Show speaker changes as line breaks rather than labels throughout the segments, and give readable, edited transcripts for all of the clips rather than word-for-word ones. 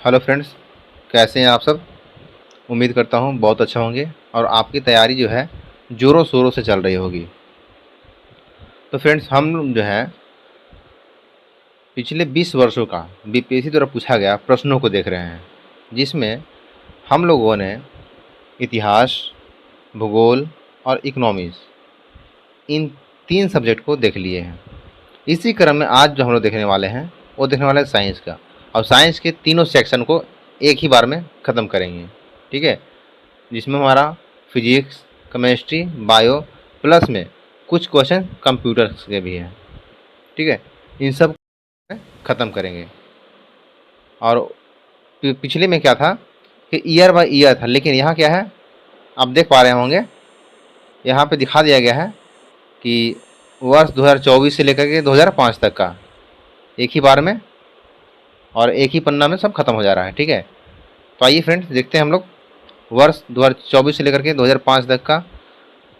Hello friends, कैसे हैं आप सब। उम्मीद करता हूँ बहुत अच्छा होंगे और आपकी तैयारी जो है ज़ोरों शोरों से चल रही होगी। तो फ्रेंड्स, हम जो है पिछले 20 वर्षों का बीपीएससी द्वारा पूछा गया प्रश्नों को देख रहे हैं, जिसमें हम लोगों ने इतिहास, भूगोल और इकोनॉमिक्स, इन 3 सब्जेक्ट को देख लिए हैं। इसी क्रम में आज जो हम लोग देखने वाले हैं वो देखने वाले हैं साइंस का, और साइंस के तीनों सेक्शन को एक ही बार में ख़त्म करेंगे। ठीक है, जिसमें हमारा फिजिक्स, केमिस्ट्री, बायो प्लस में कुछ क्वेश्चन कंप्यूटर्स के भी हैं। ठीक है, इन सब ख़त्म करेंगे। और पिछले में क्या था कि ईयर बाय ईयर था, लेकिन यहाँ क्या है, आप देख पा रहे होंगे, यहाँ पे दिखा दिया गया है कि वर्ष 2024 से लेकर के 2005 तक का एक ही बार में और एक ही पन्ना में सब खत्म हो जा रहा है। ठीक है, तो आइए फ्रेंड्स देखते हैं हम लोग वर्ष 2024 से लेकर के 2005 तक का।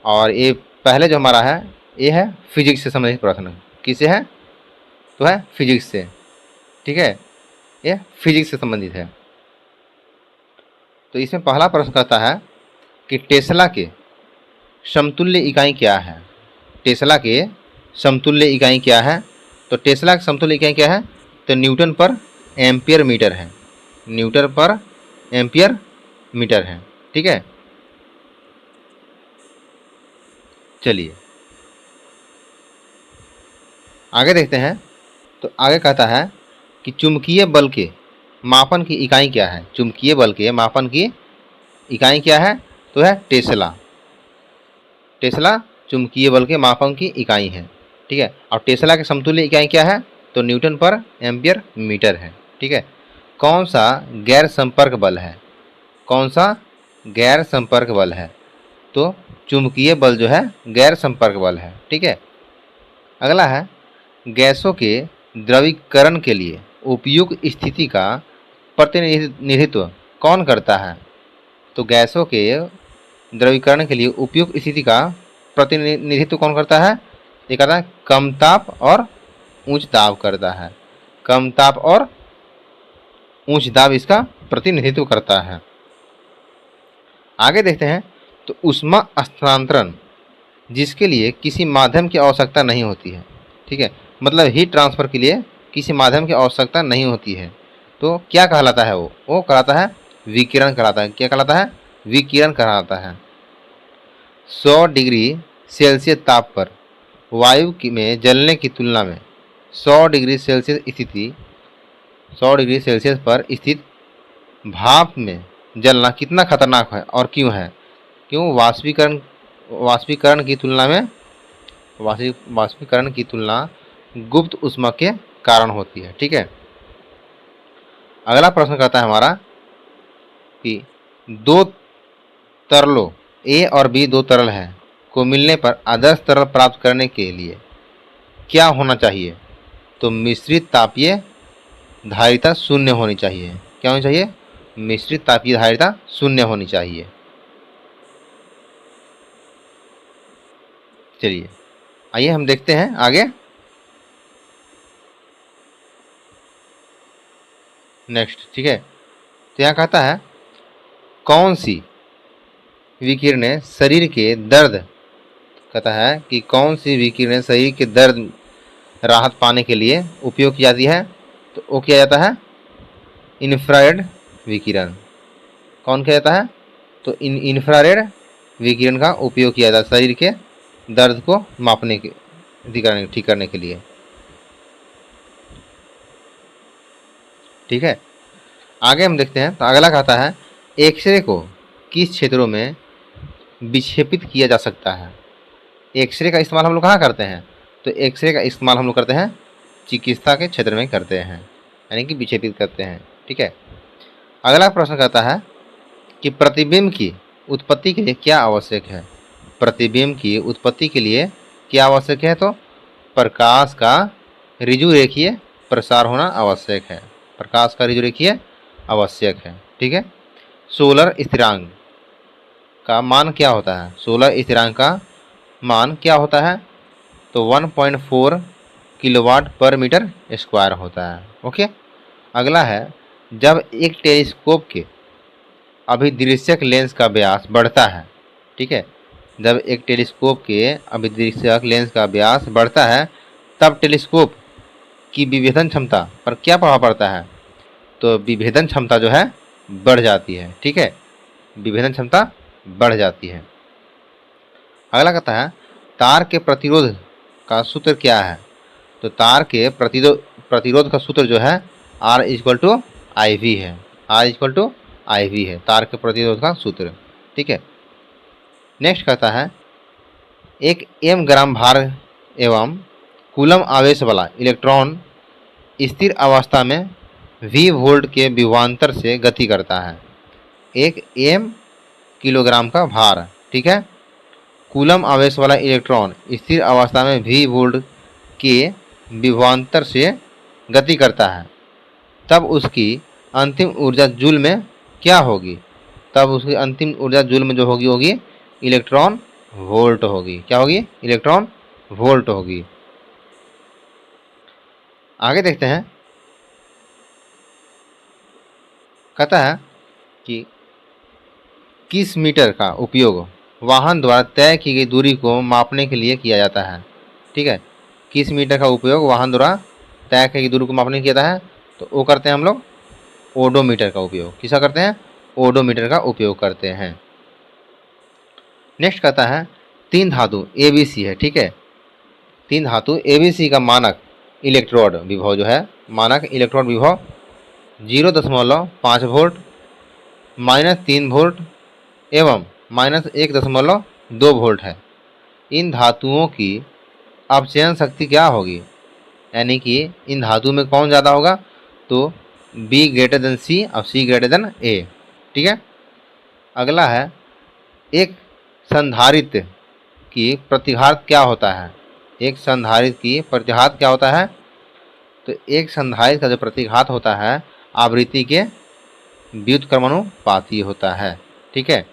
और ये पहले जो हमारा है ये है फिजिक्स से संबंधित प्रश्न। किससे है? तो है फिजिक्स से। ठीक है, ये फिजिक्स से संबंधित है। तो इसमें पहला प्रश्न कहता है कि टेस्ला के समतुल्य इकाई क्या है। टेस्ला के समतुल्य इकाई क्या है? तो टेस्ला की समतुल्य इकाई क्या है? तो न्यूटन पर एम्पियर मीटर है। न्यूटन पर एम्पियर मीटर है। ठीक है, चलिए आगे देखते हैं। तो आगे कहता है कि चुंबकीय बल के मापन की इकाई क्या है। चुंबकीय बल के मापन की इकाई क्या है? तो है टेस्ला। टेस्ला चुंबकीय बल के मापन की इकाई है। ठीक है, और टेस्ला के समतुल्य इकाई क्या है? तो न्यूटन पर एम्पियर मीटर है। ठीक है, कौन सा गैर संपर्क बल है? कौन सा गैर संपर्क बल है? तो चुंबकीय बल जो है गैर संपर्क बल है। ठीक है, अगला है गैसों के द्रवीकरण के लिए उपयुक्त स्थिति का प्रतिनिधित्व कौन करता है? तो गैसों के द्रवीकरण के लिए उपयुक्त स्थिति का प्रतिनिधित्व कौन करता है? ये कहता है कम ताप और उच्च दाब करता है। कम ताप और उच्च दाब इसका प्रतिनिधित्व करता है। आगे देखते हैं। तो ऊष्मा स्थानांतरण जिसके लिए किसी माध्यम की आवश्यकता नहीं होती है। ठीक है, मतलब हीट ट्रांसफ़र के लिए किसी माध्यम की आवश्यकता नहीं होती है, तो क्या कहलाता है? वो कहलाता है विकिरण कहलाता है। क्या कहलाता है? विकिरण कहलाता है। 100 डिग्री सेल्सियस ताप पर वायु में जलने की तुलना में 100 डिग्री सेल्सियस पर स्थित भाप में जलना कितना खतरनाक है और क्यों है? क्यों? वाष्पीकरण की तुलना में वाष्पीकरण की तुलना गुप्त ऊष्मा के कारण होती है। ठीक है, अगला प्रश्न कहता है हमारा कि दो तरलों ए और बी, दो तरल हैं, को मिलने पर आदर्श तरल प्राप्त करने के लिए क्या होना चाहिए? तो मिश्रित तापीय धारिता शून्य होनी चाहिए। क्या होनी चाहिए? मिश्रित तापीय धारिता शून्य होनी चाहिए। चलिए आइए हम देखते हैं आगे। नेक्स्ट, ठीक है, तो यहाँ कहता है कौन सी विकिरणें शरीर के दर्द, कहता है कि कौन सी विकिरणें शरीर के दर्द राहत पाने के लिए उपयोग की जाती है? तो वो किया जाता है इंफ्रारेड विकिरण। कौन किया जाता है? तो इंफ्रारेड विकिरण का उपयोग किया जाता है शरीर के दर्द को मापने के, ठीक करने के लिए। ठीक है, आगे हम देखते हैं। तो अगला कहता है एक्सरे को किस क्षेत्रों में विक्षेपित किया जा सकता है? एक्सरे का इस्तेमाल हम लोग कहाँ करते हैं? तो एक्सरे का इस्तेमाल हम लोग करते हैं चिकित्सा के क्षेत्र में करते हैं, यानी कि विक्षेपित करते हैं। ठीक है, अगला प्रश्न कहता है कि प्रतिबिंब की उत्पत्ति के लिए क्या आवश्यक है? प्रतिबिंब की उत्पत्ति के लिए क्या आवश्यक है? तो प्रकाश का ऋजु रेखीय प्रसार होना आवश्यक है। प्रकाश का ऋजु रेखीय आवश्यक है। ठीक है, सोलर स्थिरांक का मान क्या होता है? सोलर स्थिरांक का मान क्या होता है? तो 1.4 किलोवाट पर मीटर स्क्वायर होता है। ओके, अगला है जब एक टेलीस्कोप के अभिदृश्यक लेंस का व्यास बढ़ता है, ठीक है, जब एक टेलीस्कोप के अभिदृश्यक लेंस का व्यास बढ़ता है तब टेलीस्कोप की विभेदन क्षमता पर क्या प्रभाव पड़ता है? तो विभेदन क्षमता जो है बढ़ जाती है, ठीक है, विभेदन क्षमता बढ़ जाती है। अगला कहता है तार के प्रतिरोध का सूत्र क्या है? तो तार के प्रतिरोध का सूत्र जो है R equal to I V है, R equal to I V है तार के प्रतिरोध का सूत्र, ठीक है। नेक्स्ट कहता है एक m ग्राम भार एवं कूलम आवेश वाला इलेक्ट्रॉन स्थिर अवस्था में v वोल्ट के विभवांतर से गति करता है। एक m किलोग्राम का भार, ठीक है, कूलम आवेश वाला इलेक्ट्रॉन स्थिर अवस्था में v वोल्ट के विभवांतर से गति करता है, तब उसकी अंतिम ऊर्जा जूल में क्या होगी? तब उसकी अंतिम ऊर्जा जूल में जो होगी इलेक्ट्रॉन वोल्ट होगी। क्या होगी? इलेक्ट्रॉन वोल्ट होगी। आगे देखते हैं, कहता है कि किस मीटर का उपयोग वाहन द्वारा तय की गई दूरी को मापने के लिए किया जाता है? ठीक है, किस मीटर का उपयोग वाहन द्वारा तय की गई दूरी को मापने के लिए किया जाता है? तो वो करते हैं हम लोग ओडोमीटर का उपयोग। किसका करते हैं? ओडोमीटर का उपयोग करते हैं। नेक्स्ट कहता है तीन धातु ABC है, ठीक है, तीन धातु ABC का मानक इलेक्ट्रोड विभव जो है, मानक इलेक्ट्रोड विभव 0.5 वोल्ट, -3 वोल्ट एवं -1.2 वोल्ट है। इन धातुओं की अपचयन शक्ति क्या होगी? यानी कि इन धातु में कौन ज़्यादा होगा? तो B > C और C > A, ठीक है। अगला है एक संधारित्र की प्रतिघात क्या होता है? एक संधारित्र की प्रतिघात क्या होता है? तो एक संधारित्र का जो प्रतिघात होता है आवृत्ति के व्युत्क्रमानुपाती होता है, ठीक है।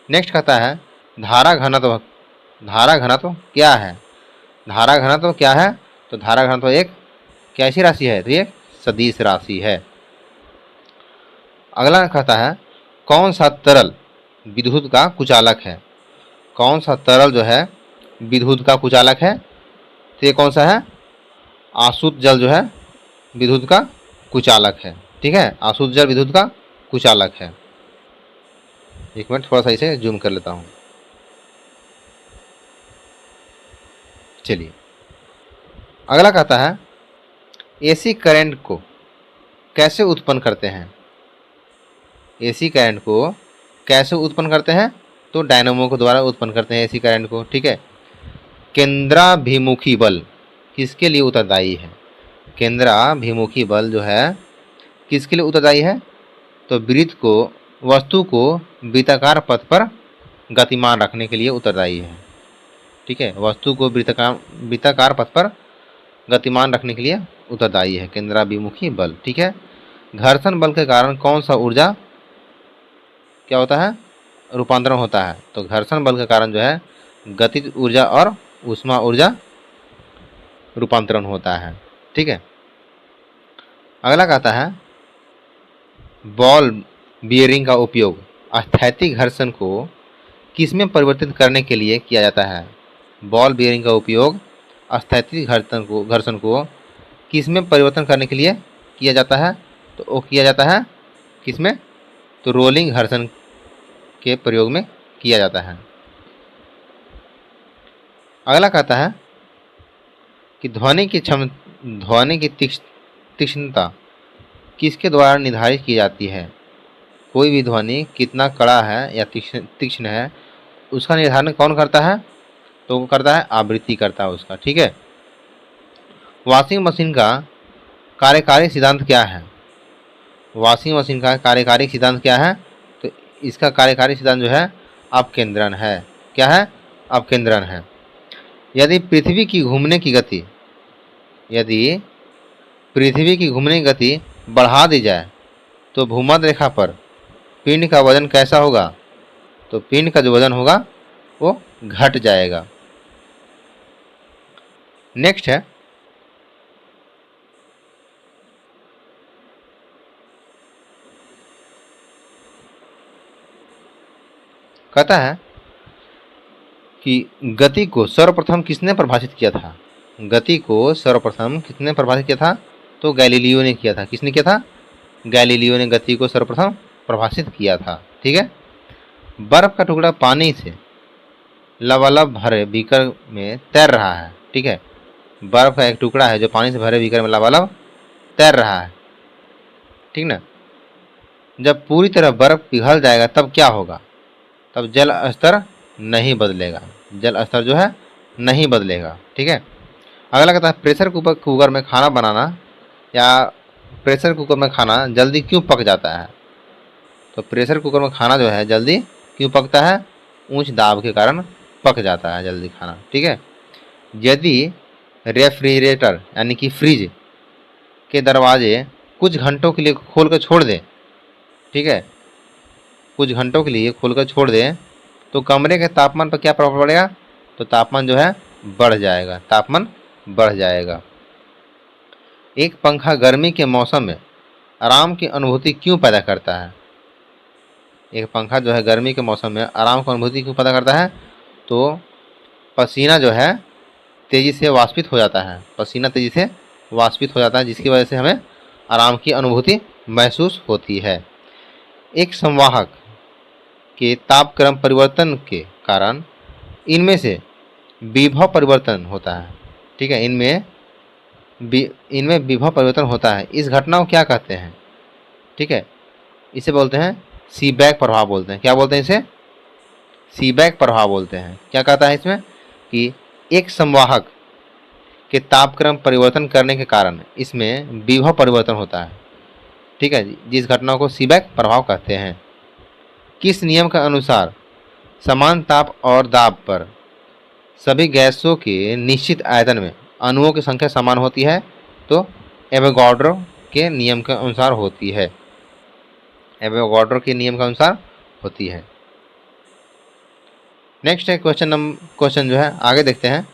नेक्स्ट कहता है धारा घनत्व। धारा घनत्व क्या है? धारा घनत्व क्या है? तो धारा घनत्व एक कैसी राशि है? तो ये सदिश राशि है। अगला कहता है कौन सा तरल विद्युत का कुचालक है? कौन सा तरल जो है विद्युत का कुचालक है? तो ये कौन सा है? आसुत जल जो है विद्युत का कुचालक है, ठीक है, आसुत जल विद्युत का कुचालक है। एक मिनट थोड़ा सा इसे जूम कर लेता हूँ। चलिए अगला कहता है एसी करंट को कैसे उत्पन्न करते हैं? एसी करंट को कैसे उत्पन्न करते हैं? तो डायनामो के द्वारा उत्पन्न करते हैं एसी करंट को, ठीक है। केंद्राभिमुखी बल किसके लिए उत्तरदायी है? केंद्राभिमुखी बल जो है किसके लिए उत्तरदायी है? तो वस्तु को वृत्ताकार पथ पर गतिमान रखने के लिए उत्तरदायी है, ठीक है, वस्तु को वृत्ताकार पथ पर गतिमान रखने के लिए उत्तरदायी है केंद्राभिमुखी बल, ठीक है। घर्षण बल के कारण कौन सा ऊर्जा क्या होता है? रूपांतरण होता है। तो घर्षण बल के कारण जो है गतिज ऊर्जा और ऊष्मा ऊर्जा रूपांतरण होता है, ठीक है। अगला कहता है बॉल बियरिंग का उपयोग स्थैतिक घर्षण को किसमें परिवर्तित करने के लिए किया जाता है? बॉल बियरिंग का उपयोग स्थैतिक घर्षण को किसमें परिवर्तन करने के लिए किया जाता है? तो वो किया जाता है किसमें? तो रोलिंग घर्षण के प्रयोग में किया जाता है। अगला कहता है कि ध्वनि की तीक्ष्णता किसके द्वारा निर्धारित की जाती है? कोई भी ध्वनि कितना कड़ा है या तीक्ष्ण है उसका निर्धारण कौन करता है? तो वो करता है आवृत्ति करता है उसका, ठीक है। वॉशिंग मशीन का कार्यकारी सिद्धांत क्या है? वॉशिंग मशीन का कार्यकारी सिद्धांत क्या है? तो इसका कार्यकारी सिद्धांत जो है अपकेंद्रण है। क्या है? अपकेंद्रण है। यदि पृथ्वी की घूमने की गति बढ़ा दी जाए तो भूमध्य रेखा पर पिंड का वजन कैसा होगा? तो पिंड का जो वजन होगा वो घट जाएगा। नेक्स्ट है कहता है कि गति को सर्वप्रथम किसने परिभाषित किया था? गति को सर्वप्रथम किसने परिभाषित किया था? तो गैलीलियो ने किया था। किसने किया था? गैलीलियो ने गति को सर्वप्रथम परिभाषित किया था। ठीक है। बर्फ का टुकड़ा पानी से लबालब भरे बीकर में तैर रहा है। ठीक है, बर्फ का एक टुकड़ा है जो पानी से भरे बीकर में लबालब तैर रहा है। ठीक ना। जब पूरी तरह बर्फ पिघल जाएगा तब क्या होगा? तब जल स्तर नहीं बदलेगा। जल स्तर जो है नहीं बदलेगा। ठीक है। अगला कहता है प्रेशर कुकर में खाना बनाना या प्रेशर कुकर में खाना जल्दी क्यों पक जाता है? तो प्रेशर कुकर में खाना जो है जल्दी क्यों पकता है? उच्च दाब के कारण पक जाता है जल्दी खाना। ठीक है। यदि रेफ्रिजरेटर यानी कि फ्रिज के दरवाजे कुछ घंटों के लिए खोल कर छोड़ दें, ठीक है, कुछ घंटों के लिए खोलकर छोड़ दें तो कमरे के तापमान पर क्या प्रभाव पड़ेगा? तो तापमान जो है बढ़ जाएगा। तापमान बढ़ जाएगा। एक पंखा गर्मी के मौसम में आराम की अनुभूति क्यों पैदा करता है? एक पंखा जो है गर्मी के मौसम में आराम की अनुभूति क्यों पैदा करता है? तो पसीना जो है तेज़ी से वाष्पित हो जाता है। पसीना तेज़ी से वाष्पित हो जाता है जिसकी वजह से हमें आराम की अनुभूति महसूस होती है। एक संवाहक के तापक्रम परिवर्तन के कारण इनमें से विभव परिवर्तन होता है। ठीक है, इनमें विभव परिवर्तन होता है। इस घटना को क्या कहते हैं? ठीक है, इसे बोलते हैं सीबैक प्रभाव बोलते हैं। क्या बोलते हैं इसे? सीबैक प्रभाव बोलते हैं। क्या कहता है इसमें कि एक संवाहक के तापक्रम परिवर्तन करने के कारण इसमें विभव परिवर्तन होता है। ठीक है, जिस घटना को सीबैक प्रभाव कहते हैं। किस नियम के अनुसार समान ताप और दाब पर सभी गैसों के निश्चित आयतन में अणुओं की संख्या समान होती है? तो एवोगाड्रो के नियम के अनुसार होती है। एवोगाड्रो के नियम के अनुसार होती है। नेक्स्ट है क्वेश्चन जो है आगे देखते हैं।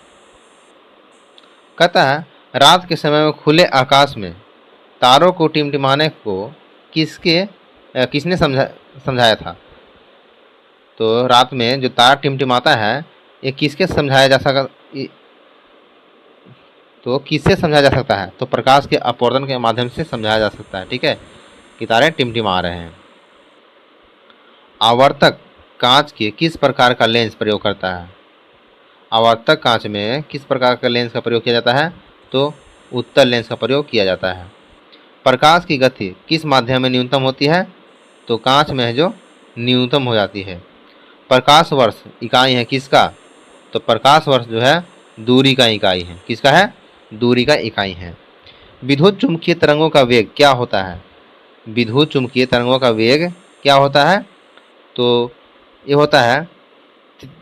कहता है रात के समय में खुले आकाश में तारों को टिमटिमाने को किसने समझाया था? तो रात में जो तार टिमटिमाता है ये किसके समझाया जा सकता? तो किससे समझाया जा सकता है? तो प्रकाश के अपवर्तन के माध्यम से समझाया जा सकता है। ठीक है, कि तारे टिमटिमा रहे हैं। आवर्तक कांच के किस प्रकार का लेंस प्रयोग करता है? आवर्तक कांच में किस प्रकार का लेंस का प्रयोग किया जाता है? तो उत्तल लेंस का प्रयोग किया जाता है। प्रकाश की गति किस माध्यम में न्यूनतम होती है? तो कांच में है जो न्यूनतम हो जाती है। प्रकाश वर्ष इकाई है किसका? तो प्रकाश वर्ष जो है दूरी का इकाई है। किसका है? दूरी का इकाई है। विद्युत चुंबकीय तरंगों का वेग क्या होता है? विद्युत चुंबकीय तरंगों का वेग क्या होता है? तो ये होता है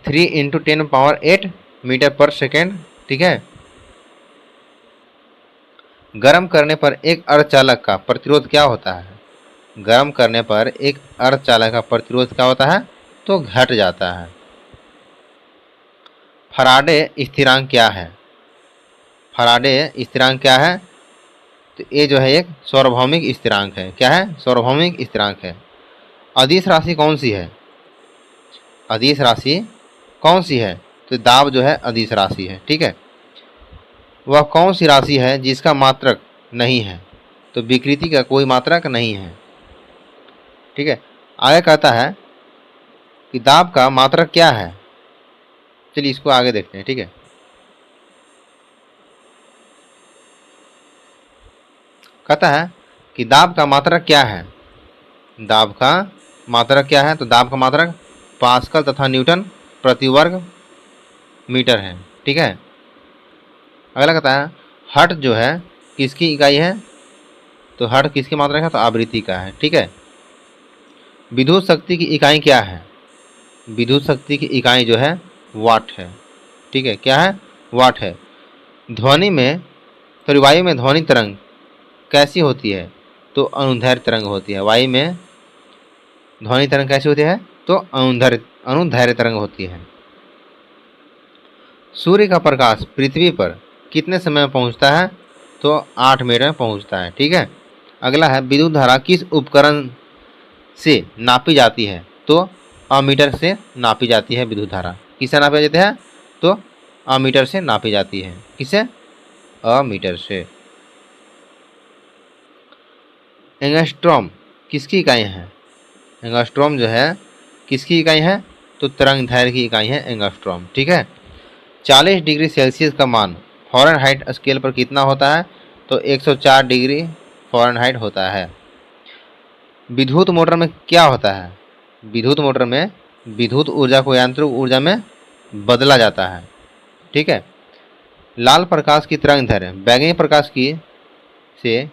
3 × 10⁸ मीटर पर सेकेंड। ठीक है। गर्म करने पर एक अर्धचालक का प्रतिरोध क्या होता है? गर्म करने पर एक अर्धचालक का प्रतिरोध क्या होता है? तो घट जाता है। फराडे स्थिरांक क्या है? फराडे स्थिरांक क्या है? तो ये जो है एक सार्वभौमिक स्थिरांक है। क्या है? सार्वभौमिक स्थिरांक है। अदिश राशि कौन सी है? अदिश राशि कौन सी है? तो दाब जो है अदिश राशि है। ठीक है। वह कौन सी राशि है जिसका मात्रक नहीं है? तो विकृति का कोई मात्रक नहीं है। ठीक है। आगे कहता है कि दाब का मात्रक क्या है? चलिए इसको आगे देखते हैं। ठीक है। कहता है कि दाब का मात्रक क्या है? दाब का मात्रक क्या है? तो दाब का मात्रक पास्कल तथा न्यूटन प्रति वर्ग मीटर है। ठीक है। अगला कहता है हर्ट्ज जो है किसकी इकाई है? तो हर्ट्ज किसकी मात्रक है? तो आवृत्ति का है। ठीक है। विद्युत शक्ति की इकाई क्या है? विद्युत शक्ति की इकाई जो है वाट है। ठीक है। क्या है? वाट है। ध्वनि में तो वायु में ध्वनि तरंग कैसी होती है? तो अनुदैर्घ्य तरंग होती है। वायु में ध्वनि तरंग कैसी होती है? तो अनुदैर्घ्य तरंग होती है। सूर्य का प्रकाश पृथ्वी पर कितने समय में पहुंचता है? तो 8 मिनट में पहुंचता है। ठीक है। अगला है विद्युत धारा किस उपकरण से नापी जाती है? तो अमीटर से नापी जाती है विद्युत धारा। किससे नापी जाती है? तो अमीटर से नापी जाती है। किससे? अमीटर से। एंगस्ट्रॉम किसकी इकाई है? एंगस्ट्रॉम जो है किसकी इकाई है? तो तरंग दैर्घ्य की इकाई है एंगस्ट्रॉम। ठीक है। 40 डिग्री सेल्सियस का मान फ़ारेनहाइट स्केल पर कितना होता है? तो 104 डिग्री फ़ारेनहाइट होता है। विद्युत मोटर में क्या होता है? विद्युत मोटर में विद्युत ऊर्जा को यांत्रिक ऊर्जा में बदला जाता है। ठीक है। लाल प्रकाश की तरंग दैर्घ्य बैंगनी प्रकाश की से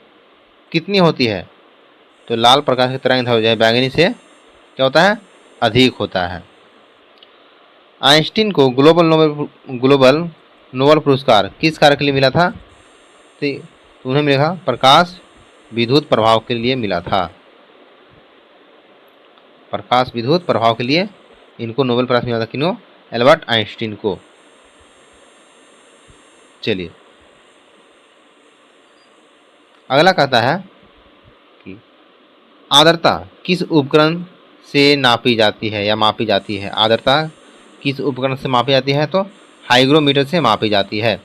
कितनी होती है? तो लाल प्रकाश की तरंग दैर्घ्य जो है बैंगनी से क्या होता है? अधिक होता है। आइंस्टीन को ग्लोबल नोबेल पुरस्कार किस कार्य के लिए मिला था? तो उन्हें मिला प्रकाश विद्युत प्रभाव के लिए मिला था। प्रकाश विद्युत प्रभाव के लिए इनको नोबेल प्राइज मिला था। किन्हों? एल्बर्ट आइंस्टीन को। चलिए अगला कहता है कि आर्द्रता किस उपकरण से नापी जाती है या मापी जाती है? आर्द्रता किस उपकरण से मापी जाती है? तो हाइग्रोमीटर से मापी जाती है।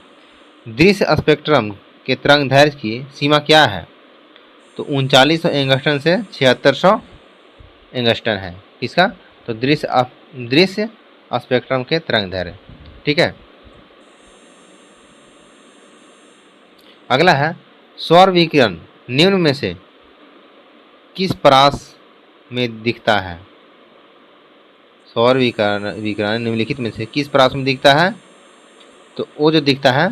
दृश्य स्पेक्ट्रम के तरंग दैर्घ्य की सीमा क्या है? तो 3900 एंगस्ट्रम से 7600 एंगस्ट्रम है। किसका? तो दृश्य स्पेक्ट्रम के तरंग दैर्घ्य। ठीक है। अगला है सौर विकिरण निम्न में से किस परास में दिखता है? सौर विकिरण निम्नलिखित में से किस परास में दिखता है? तो वो जो दिखता है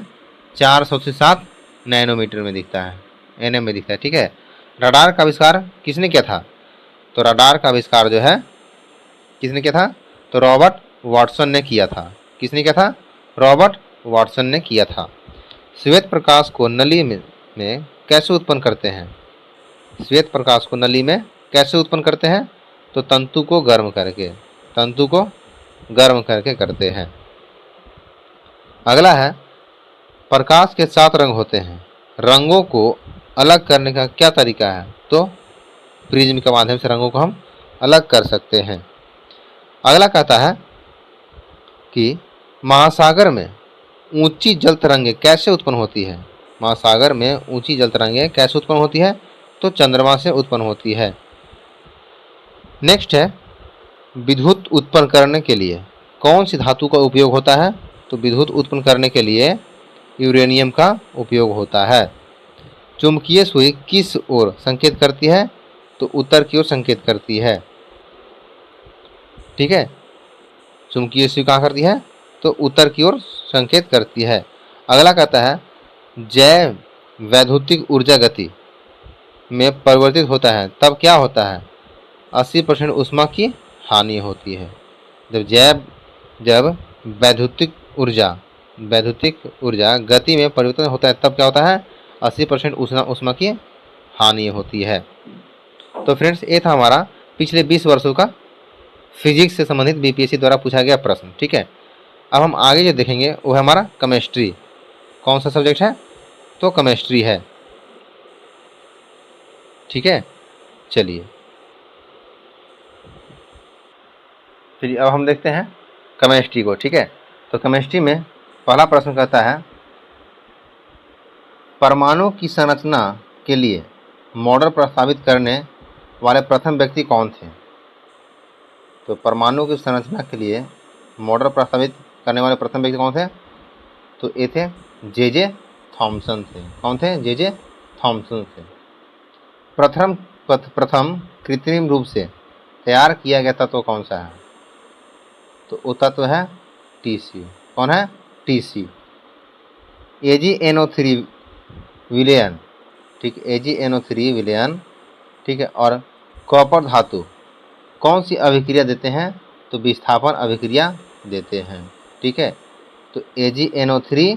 400 से 7 नैनोमीटर में दिखता है, एनएम में दिखता है। ठीक है। रडार का आविष्कार किसने किया था? तो रडार का आविष्कार जो है किसने किया था? तो रॉबर्ट वाटसन ने किया था। किसने किया था? रॉबर्ट वाटसन ने किया था। श्वेत प्रकाश को नली में कैसे उत्पन्न करते हैं? श्वेत प्रकाश को नली में कैसे उत्पन्न करते हैं? तो तंतु को गर्म करके, तंतु को गर्म करके करते हैं। अगला है प्रकाश के 7 रंग होते हैं, रंगों को अलग करने का क्या तरीका है? तो प्रिज्म के माध्यम से रंगों को हम अलग कर सकते हैं। अगला कहता है कि महासागर में ऊंची जल तरंगें कैसे उत्पन्न होती है? महासागर में ऊंची जल तरंगें कैसे उत्पन्न होती है? तो चंद्रमा से उत्पन्न होती है। नेक्स्ट है विद्युत उत्पन्न करने के लिए कौन सी धातु का उपयोग होता है? तो विद्युत उत्पन्न करने के लिए यूरेनियम का उपयोग होता है। चुंबकीय सुई किस ओर संकेत करती है? तो उत्तर की ओर संकेत करती है। ठीक है। चुंबकीय सुई कहाँ करती है? तो उत्तर की ओर संकेत करती है। अगला कहता है जैव वैद्युतिक ऊर्जा गति में परिवर्तित होता है तब क्या होता है? 80% ऊष्मा की हानि होती है। जब वैद्युतिक ऊर्जा गति में परिवर्तन होता है तब क्या होता है? 80% ऊष्मा की हानि होती है। तो फ्रेंड्स ये था हमारा पिछले 20 वर्षों का फिजिक्स से संबंधित बीपीएससी द्वारा पूछा गया प्रश्न। ठीक है। अब हम आगे जो देखेंगे वो है हमारा केमिस्ट्री। कौन सा सब्जेक्ट है? तो केमिस्ट्री है। ठीक है। चलिए अब हम देखते हैं केमिस्ट्री को। ठीक है। तो केमिस्ट्री में पहला प्रश्न कहता है परमाणु की संरचना के लिए मॉडल प्रस्तावित करने वाले प्रथम व्यक्ति कौन थे? तो परमाणु की संरचना के लिए मॉडल प्रस्तावित करने वाले प्रथम व्यक्ति कौन थे? तो ये थे जे थॉमसन थे। कौन थे? जे थॉमसन थे। प्रथम कृत्रिम रूप से तैयार किया गया तत्व कौन सा है? तो वो तत्व है टीसी। कौन है? टीसी। AgNO3 विलयन। ठीक, AgNO3 विलयन। ठीक है। और कॉपर धातु कौन सी अभिक्रिया देते हैं? तो विस्थापन अभिक्रिया देते हैं। ठीक है। तो AgNO3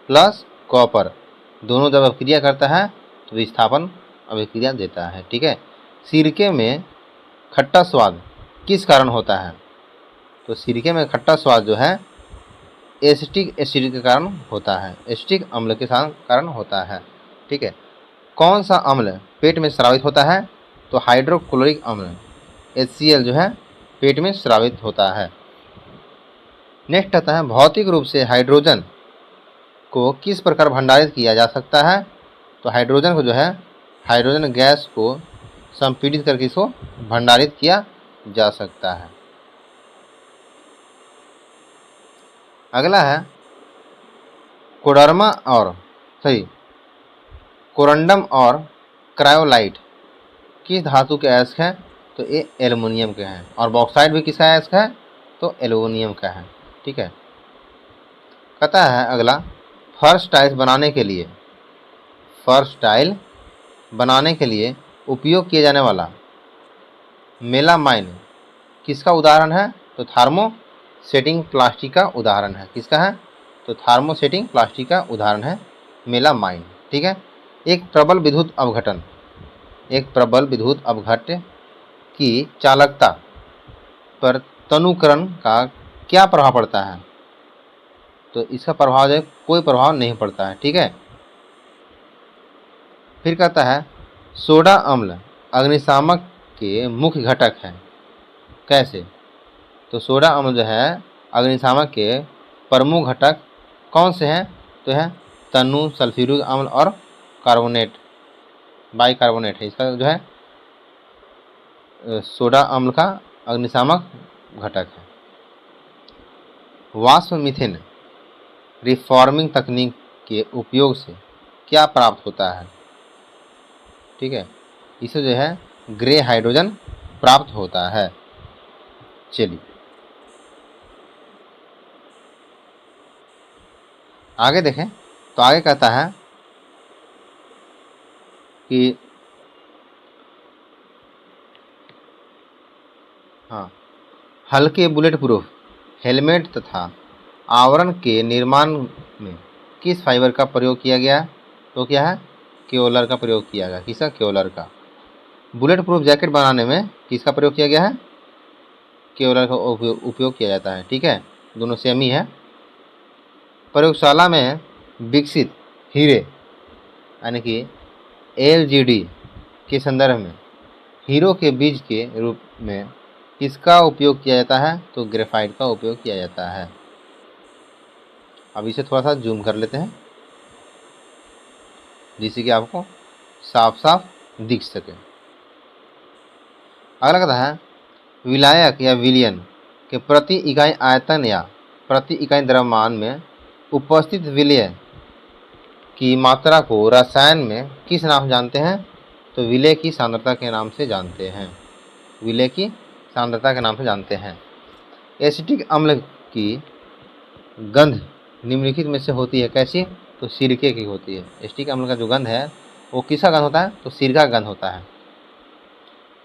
प्लस कॉपर दोनों जब अभिक्रिया करता है तो विस्थापन अभिक्रिया देता है। ठीक है। सिरके में खट्टा स्वाद किस कारण होता है? तो सिरके में खट्टा स्वाद जो है एसिटिक एसिड के कारण होता है, एसिटिक अम्ल के कारण होता है। ठीक है। कौन सा अम्ल पेट में स्रावित होता है? तो हाइड्रोक्लोरिक अम्ल HCl जो है पेट में स्रावित होता है। नेक्स्ट आता है भौतिक रूप से हाइड्रोजन को किस प्रकार भंडारित किया जा सकता है। तो हाइड्रोजन को जो है हाइड्रोजन गैस को संपीड़ित करके इसको भंडारित किया जा सकता है। अगला है कोडरमा और कोरंडम और क्रायोलाइट किस धातु के अयस्क हैं। तो ये एल्युमिनियम के हैं। और बॉक्साइट भी किसका अयस्क है। तो एल्युमिनियम का है। ठीक है। कहता है अगला फर्श टाइल्स बनाने के लिए उपयोग किए जाने वाला मेलामाइन किसका उदाहरण है। तो थर्मोसेटिंग प्लास्टिक का उदाहरण है। किसका है। तो थर्मोसेटिंग प्लास्टिक का उदाहरण है मेलामाइन। ठीक है। एक प्रबल विद्युत अपघट्य की चालकता पर तनुकरण का क्या प्रभाव पड़ता है। तो इसका प्रभाव जो है कोई प्रभाव नहीं पड़ता है। ठीक है। फिर कहता है सोडा अम्ल अग्निशामक के मुख्य घटक है। कैसे। तो सोडा अम्ल जो है अग्निशामक के प्रमुख घटक कौन से हैं। तो है तनु, सल्फ्यूरिक अम्ल और कार्बोनेट, बाइकार्बोनेट है इसका जो है सोडा अम्ल का अग्निशामक घटक है। वाष्प मीथेन रिफॉर्मिंग तकनीक के उपयोग से क्या प्राप्त होता है। ठीक है। इसे जो है ग्रे हाइड्रोजन प्राप्त होता है। चलिए आगे देखें। तो आगे कहता है कि हल्के बुलेट प्रूफ हेलमेट तथा आवरण के निर्माण में किस फाइबर का प्रयोग किया गया। तो क्या है केओलर का प्रयोग किया गया। किसका। केओलर का। बुलेट प्रूफ जैकेट बनाने में किसका प्रयोग किया गया है। केओलर का उपयोग किया जाता है। ठीक है। दोनों सेम ही है। प्रयोगशाला में विकसित हीरे यानी कि LGD के संदर्भ में हीरो के बीज के रूप में किसका उपयोग किया जाता है। तो ग्रेफाइट का उपयोग किया जाता है। अब इसे थोड़ा सा जूम कर लेते हैं जिससे कि आपको साफ साफ दिख सके। अगला कहता है विलायक या विलयन के प्रति इकाई आयतन या प्रति इकाई द्रव्यमान में उपस्थित विलय की मात्रा को रसायन में किस नाम से जानते हैं। तो विलय की सांद्रता के नाम से जानते हैं। विलय की सांद्रता के नाम से जानते हैं। एसिटिक अम्ल की गंध निम्नलिखित में से होती है। कैसी। तो सिरके की होती है। एसिटिक अम्ल का जो गंध है वो किसका गंध होता है। तो सिरका का गंध होता है।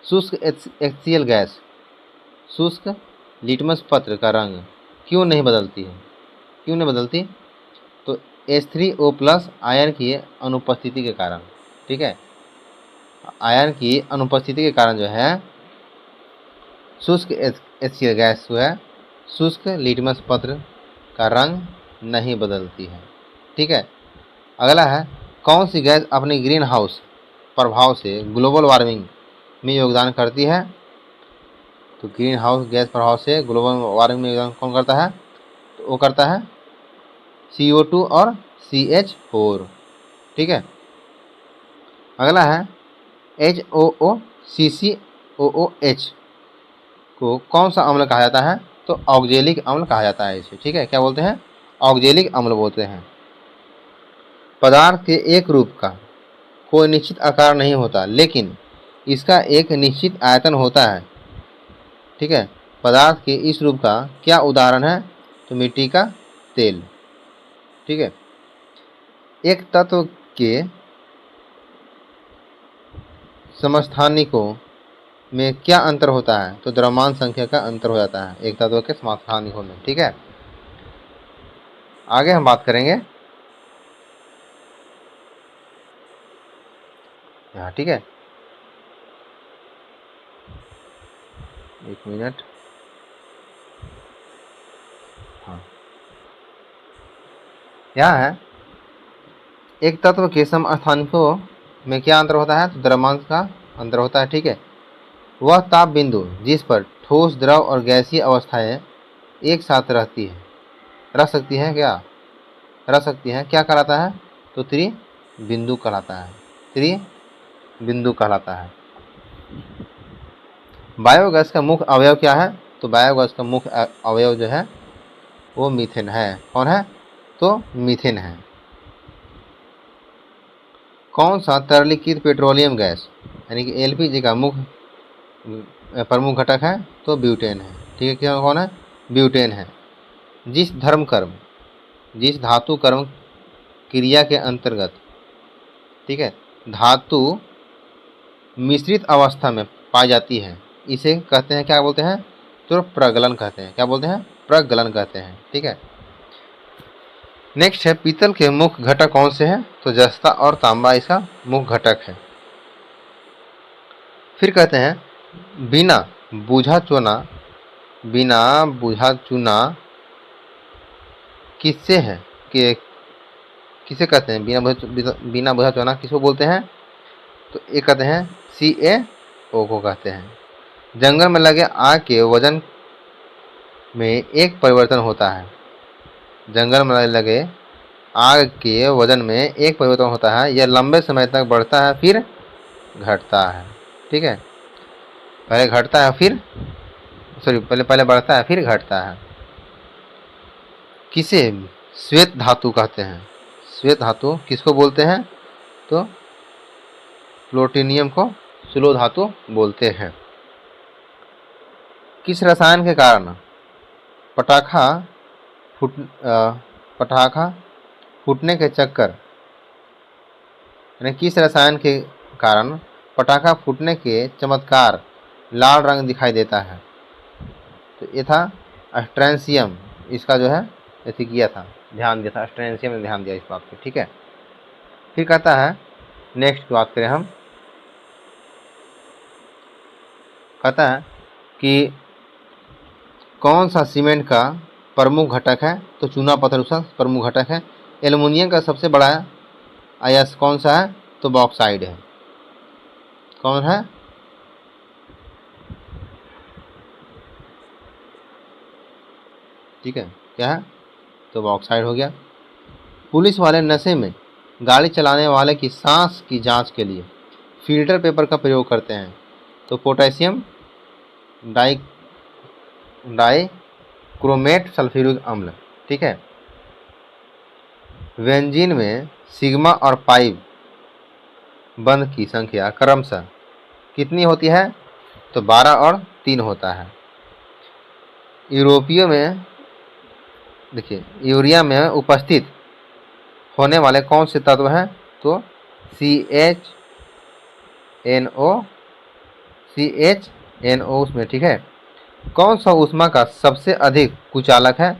शुष्क HCl गैस शुष्क लिटमस पत्र का रंग क्यों नहीं बदलती है। तो H3O+ आयन की अनुपस्थिति के कारण। ठीक है। आयन की अनुपस्थिति के कारण जो है शुष्क HCl गैस जो है शुष्क लिटमस पत्र का रंग नहीं बदलती है। ठीक है। अगला है कौन सी गैस अपने ग्रीन हाउस प्रभाव से ग्लोबल वार्मिंग में योगदान करती है। तो ग्रीन हाउस गैस प्रभाव से ग्लोबल वार्मिंग में योगदान कौन करता है। तो वो करता है CO2 और CH4। ठीक है। अगला है HOOCCOOH को कौन सा अम्ल कहा जाता है। तो ऑक्जेलिक अम्ल कहा जाता है इसे। ठीक है। क्या बोलते हैं। ऑक्जेलिक अम्ल बोलते हैं। पदार्थ के एक रूप का कोई निश्चित आकार नहीं होता लेकिन इसका एक निश्चित आयतन होता है। ठीक है। पदार्थ के इस रूप का क्या उदाहरण है। तो मिट्टी का तेल। ठीक है। एक तत्व के समस्थानिकों में क्या अंतर होता है। तो द्रव्यमान संख्या का अंतर हो जाता है एक तत्व के समस्थानिकों में। ठीक है। आगे हम बात करेंगे यहाँ। ठीक है। एक मिनट। हाँ यहाँ है एक तत्व के समस्थानिकों में क्या अंतर होता है। तो द्रव्यमान का अंतर होता है। ठीक है। वह ताप बिंदु जिस पर ठोस, द्रव और गैसीय अवस्थाएं एक साथ रख सकती हैं क्या? रख सकती हैं, क्या कहलाता है? तो त्रिबिंदु कहलाता है, त्रिबिंदु कहलाता है। बायोगैस का मुख्य अवयव क्या है? तो बायोगैस का मुख्य अवयव जो है वो मीथेन है। कौन है? तो मीथेन है। कौन सा तरलीकृत पेट्रोलियम गैस यानी कि एलपीजी का मुख्य प्रमुख घटक है? तो ब्यूटेन है। ठीक है, क्या कौन है? ब्यूटेन है। जिस धातु कर्म क्रिया के अंतर्गत, ठीक है, धातु मिश्रित अवस्था में पाई जाती है, इसे कहते हैं, क्या बोलते हैं? तो प्रगलन कहते हैं। क्या बोलते हैं? प्रगलन कहते हैं। ठीक है। नेक्स्ट है, पीतल के मुख्य घटक कौन से हैं? तो जस्ता और तांबा इसका मुख्य घटक है। फिर कहते हैं बिना बुझा चुना किससे है कि किसे कहते हैं? बिना बुझा चुना किसको बोलते हैं? तो ये कहते हैं CaO को कहते हैं। जंगल में लगे आग के वजन में एक परिवर्तन होता है। जंगल में लगे आग के वजन में एक परिवर्तन होता है। यह लंबे समय तक बढ़ता है फिर घटता है। ठीक है, पहले घटता है फिर पहले बढ़ता है फिर घटता है। किसे श्वेत धातु कहते हैं? श्वेत धातु किसको बोलते हैं? तो प्लूटोनियम को स्लो धातु बोलते हैं। किस रसायन के कारण पटाखा फूटने के चक्कर यानी किस रसायन के कारण पटाखा फूटने के चमत्कार लाल रंग दिखाई देता है? तो ये था स्ट्रैंसियम। इसका जो है ऐसे किया था, ध्यान दिया था, स्ट्रैंसियम ने ध्यान दिया इस बात पे। ठीक है। फिर कहता है, नेक्स्ट की बात करें हम, कहता है कि कौन सा सीमेंट का प्रमुख घटक है? तो चूना पत्थर उसका प्रमुख घटक है। एल्युमिनियम का सबसे बड़ा अयस्क कौन सा है? तो बॉक्साइड है। कौन है? ठीक है, क्या है? तो बॉक्साइड हो गया। पुलिस वाले नशे में गाड़ी चलाने वाले की सांस की जांच के लिए फिल्टर पेपर का प्रयोग करते हैं। तो पोटेशियम डाइक्रोमेट सल्फ्यूरिक अम्ल। ठीक है। व्यंजन में सिग्मा और पाई बंध की संख्या क्रमशः कितनी होती है? तो 12 और 3 होता है। यूरोपियों में देखिए, यूरिया में उपस्थित होने वाले कौन से तत्व हैं? तो CHNO उसमें। ठीक है। कौन सा ऊष्मा का सबसे अधिक कुचालक है?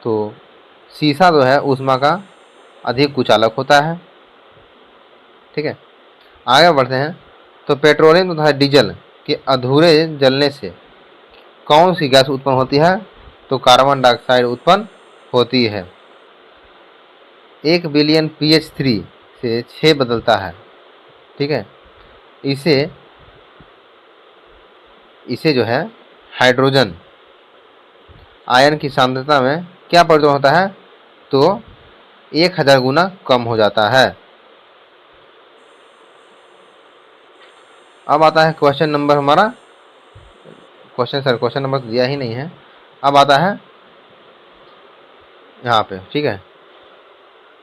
तो सीसा जो है ऊष्मा का अधिक कुचालक होता है। ठीक है, आगे बढ़ते हैं। तो पेट्रोलियम तथा डीजल के अधूरे जलने से कौन सी गैस उत्पन्न होती है? तो कार्बन डाइऑक्साइड उत्पन्न होती है। 1 बिलियन pH3 से 6 बदलता है। ठीक है, इसे जो है हाइड्रोजन आयन की सांद्रता में क्या परिवर्तन होता है? तो 1000 गुना कम हो जाता है। अब आता है क्वेश्चन नंबर हमारा, क्वेश्चन नंबर दिया ही नहीं है। अब आता है यहाँ पे। ठीक है,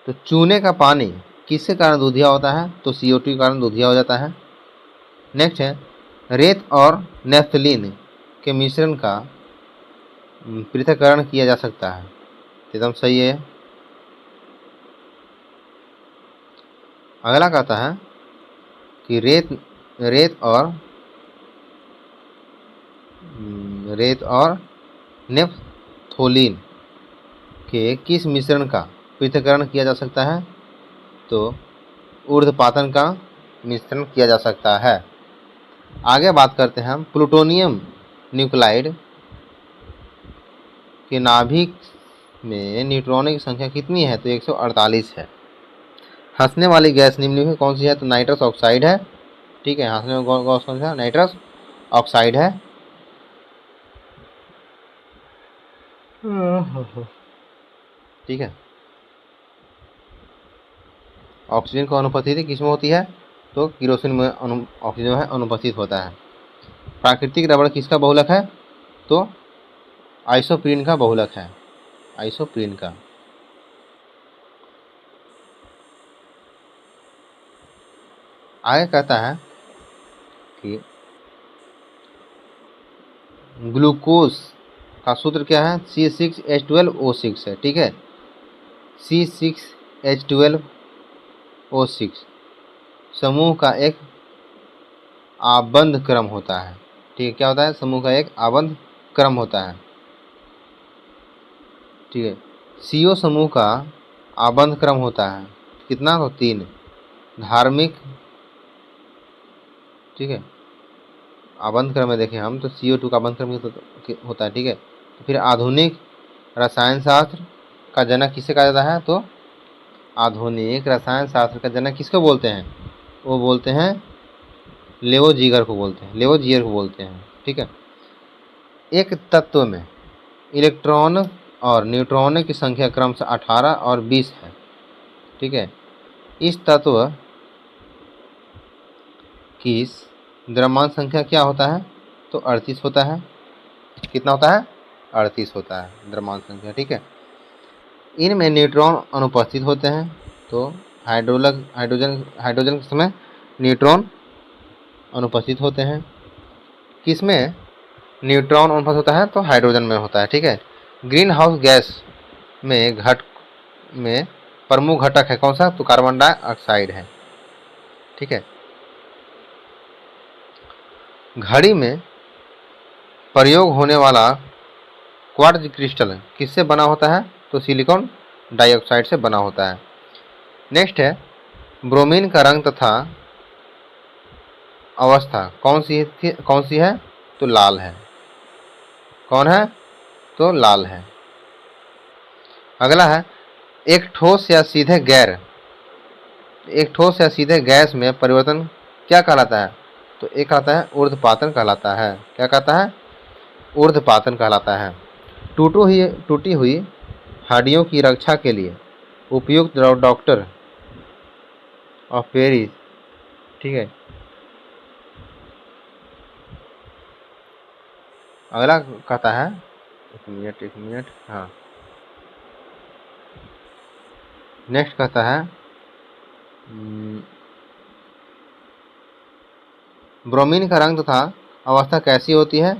तो चूने का पानी किसके कारण दूधिया होता है? तो CO2 के कारण दूधिया हो जाता है। नेक्स्ट है, रेत और नेफ्थलीन के मिश्रण का पृथक्करण किया जा सकता है। एकदम सही है। अगला कहता है कि रेत और नेफ्थोलीन के किस मिश्रण का पृथक्करण किया जा सकता है? तो ऊर्ध्वपातन का मिश्रण किया जा सकता है। आगे बात करते हैं हम प्लूटोनियम न्यूक्लाइड के नाभिक में न्यूट्रॉनों की संख्या कितनी है? तो 148 है। हंसने वाली गैस निम्नलिखित में कौन सी है? तो नाइट्रस ऑक्साइड है। ठीक है, हंसने वाली गैस कौन सा? नाइट्रस ऑक्साइड है। ठीक है। ऑक्सीजन की अनुपस्थिति किसमें होती है? तो केरोसिन में ऑक्सीजन है अनुपस्थित होता है। प्राकृतिक रबड़ किसका बहुलक है? तो आइसोप्रीन का बहुलक है, आइसोप्रीन का। आगे कहता है कि ग्लूकोज का सूत्र क्या है? C6H12O6 है। ठीक है, C6H12O6 समूह का एक आबंध क्रम होता है। ठीक है, क्या होता है? समूह का एक आबंध क्रम होता है। ठीक है, CO समूह का आबंध क्रम होता है कितना? तो 3। धार्मिक, ठीक है, आबंध क्रम में देखें हम तो CO2 का आबंध क्रम होता है। ठीक है, तो फिर आधुनिक रसायन शास्त्र का जनक किसे कहा जाता है? तो आधुनिक रसायन शास्त्र का जनक किसको बोलते हैं? वो बोलते हैं लेवोजीगर को बोलते हैं, लेवोजीगर को बोलते हैं। ठीक है, एक तत्व में इलेक्ट्रॉन और न्यूट्रॉन की संख्या क्रमशः 18 और 20 है। ठीक है, इस तत्व की द्रव्यमान संख्या क्या होता है? तो 38 होता है। कितना होता है? 38 होता है द्रव्यमान संख्या। ठीक है, इनमें न्यूट्रॉन अनुपस्थित होते हैं। तो हाइड्रोजन के समय न्यूट्रॉन अनुपस्थित होते हैं। किसमें न्यूट्रॉन अनुपस्थित होता है? तो हाइड्रोजन में होता है। ठीक है, ग्रीन हाउस गैस में प्रमुख घटक है कौन सा? तो कार्बन डाइऑक्साइड है। ठीक है, घड़ी में प्रयोग होने वाला क्वार्ट्ज क्रिस्टल किससे बना होता है? तो सिलिकॉन डाइऑक्साइड से बना होता है। नेक्स्ट है ब्रोमीन का रंग तथा अवस्था कौन सी है? तो लाल है। कौन है? तो लाल है। अगला है एक ठोस या सीधे गैस में परिवर्तन क्या कहलाता है? तो एक कहलाता है ऊर्ध्वपातन कहलाता है। क्या कहता है? ऊर्ध्वपातन कहलाता है। टूटी हुई हड्डियों की रक्षा के लिए उपयुक्त डॉक्टर ऑफ पेरिस। ठीक है, अगला कहता है, एक मिनट, हाँ, नेक्स्ट कहता है ब्रोमीन का रंग तथा अवस्था कैसी होती है?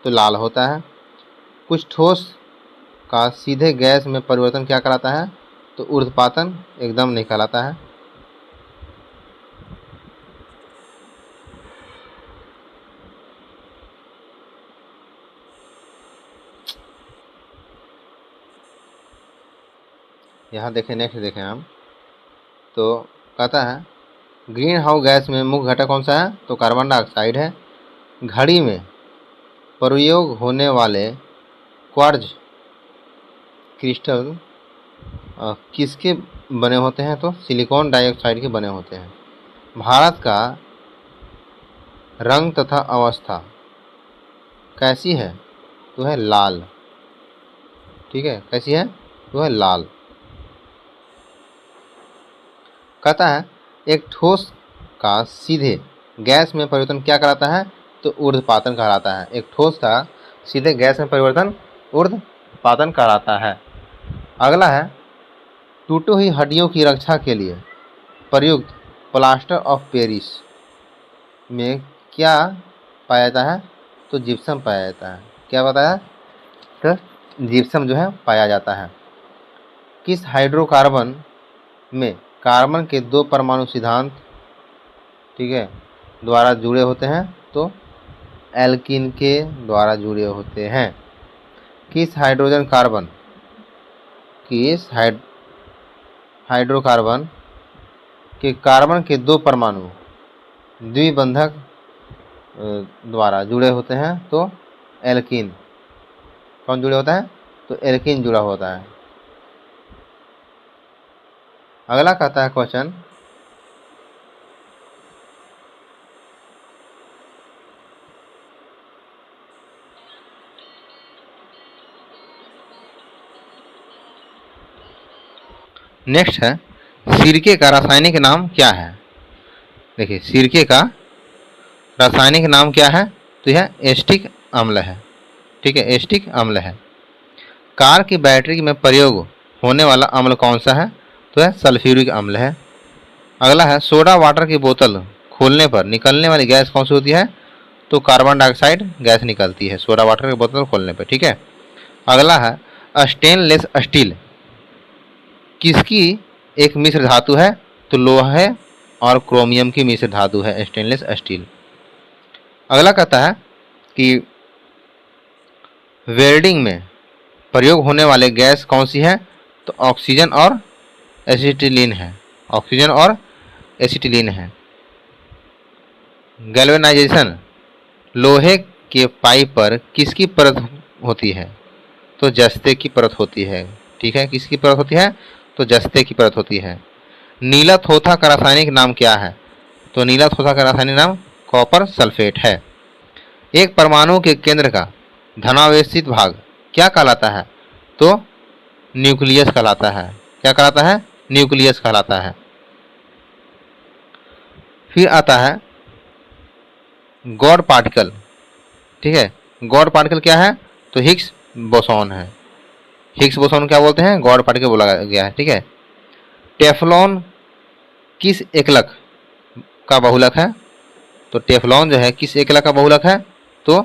तो लाल होता है। कुछ ठोस का सीधे गैस में परिवर्तन क्या कहलाता है? तो ऊर्ध्वपातन एकदम नहीं कहलाता है। यहाँ देखें, नेक्स्ट देखें हम तो कहता है ग्रीन हाउस गैस में मुख्य घटक कौन सा है? तो कार्बन डाइऑक्साइड है। घड़ी में प्रयोग होने वाले क्वार्ट्ज क्रिस्टल किसके बने होते हैं? तो सिलिकॉन डाइऑक्साइड के बने होते हैं। भारत का रंग तथा अवस्था कैसी है? तो है लाल। ठीक है, कैसी है? तो है लाल। कहता है एक ठोस का सीधे गैस में परिवर्तन क्या कहलाता है? तो ऊर्ध्वपातन कहलाता है। एक ठोस का सीधे गैस में परिवर्तन ऊर्ध्वपातन कहलाता है। अगला है टूटी हुई हड्डियों की रक्षा के लिए प्रयुक्त प्लास्टर ऑफ पेरिस में क्या पाया जाता है? तो जिप्सम पाया जाता है। क्या बताया? तो जिप्सम जो है पाया जाता है। किस हाइड्रोकार्बन में कार्बन के 2 परमाणु सिद्धांत, ठीक है, द्वारा जुड़े होते हैं? तो एल्कीन के द्वारा जुड़े होते हैं। किस हाइड्रोकार्बन के कार्बन के 2 परमाणु द्विबंधक द्वारा जुड़े होते हैं? तो एल्कीन। कौन जुड़े होता है? तो एल्कीन जुड़ा होता है। अगला कहता है क्वेश्चन नेक्स्ट है सिरके का रासायनिक नाम क्या है। देखिए सिरके का रासायनिक नाम क्या है, तो यह एस्टिक अम्ल है। ठीक है, एस्टिक अम्ल है। कार की बैटरी में प्रयोग होने वाला अम्ल कौन सा है, तो यह सल्फ्यूरिक अम्ल है। अगला है सोडा वाटर की बोतल खोलने पर निकलने वाली गैस कौन सी होती है, तो कार्बन डाइऑक्साइड गैस निकलती है सोडा वाटर की बोतल खोलने पर। ठीक है, अगला है स्टेनलेस स्टील किसकी एक मिश्र धातु है, तो लोहे और क्रोमियम की मिश्र धातु है स्टेनलेस स्टील। अगला कहता है कि वेल्डिंग में प्रयोग होने वाले गैस कौन सी है, तो ऑक्सीजन और एसिटिलीन है। ऑक्सीजन और एसिटिलीन है। गैल्वेनाइजेशन लोहे के पाइप पर किसकी परत होती है, तो जस्ते की परत होती है। ठीक है, किसकी परत होती है, तो जस्ते की परत होती है। नीला थोथा का रासायनिक नाम क्या है, तो नीला थोथा का रासायनिक नाम कॉपर सल्फेट है। एक परमाणु के केंद्र का धनावेशित भाग क्या कहलाता है, तो न्यूक्लियस कहलाता है। क्या कहलाता है, न्यूक्लियस कहलाता है। फिर आता है गॉड पार्टिकल। ठीक है, गॉड पार्टिकल क्या है, तो हिग्स बोसॉन है। हिग्स बोसॉन क्या बोलते हैं, गॉड पार्टिकल बोला गया है। ठीक है, टेफ्लॉन किस एकलक का बहुलक है, तो टेफ्लॉन जो है किस एकलक का बहुलक है, तो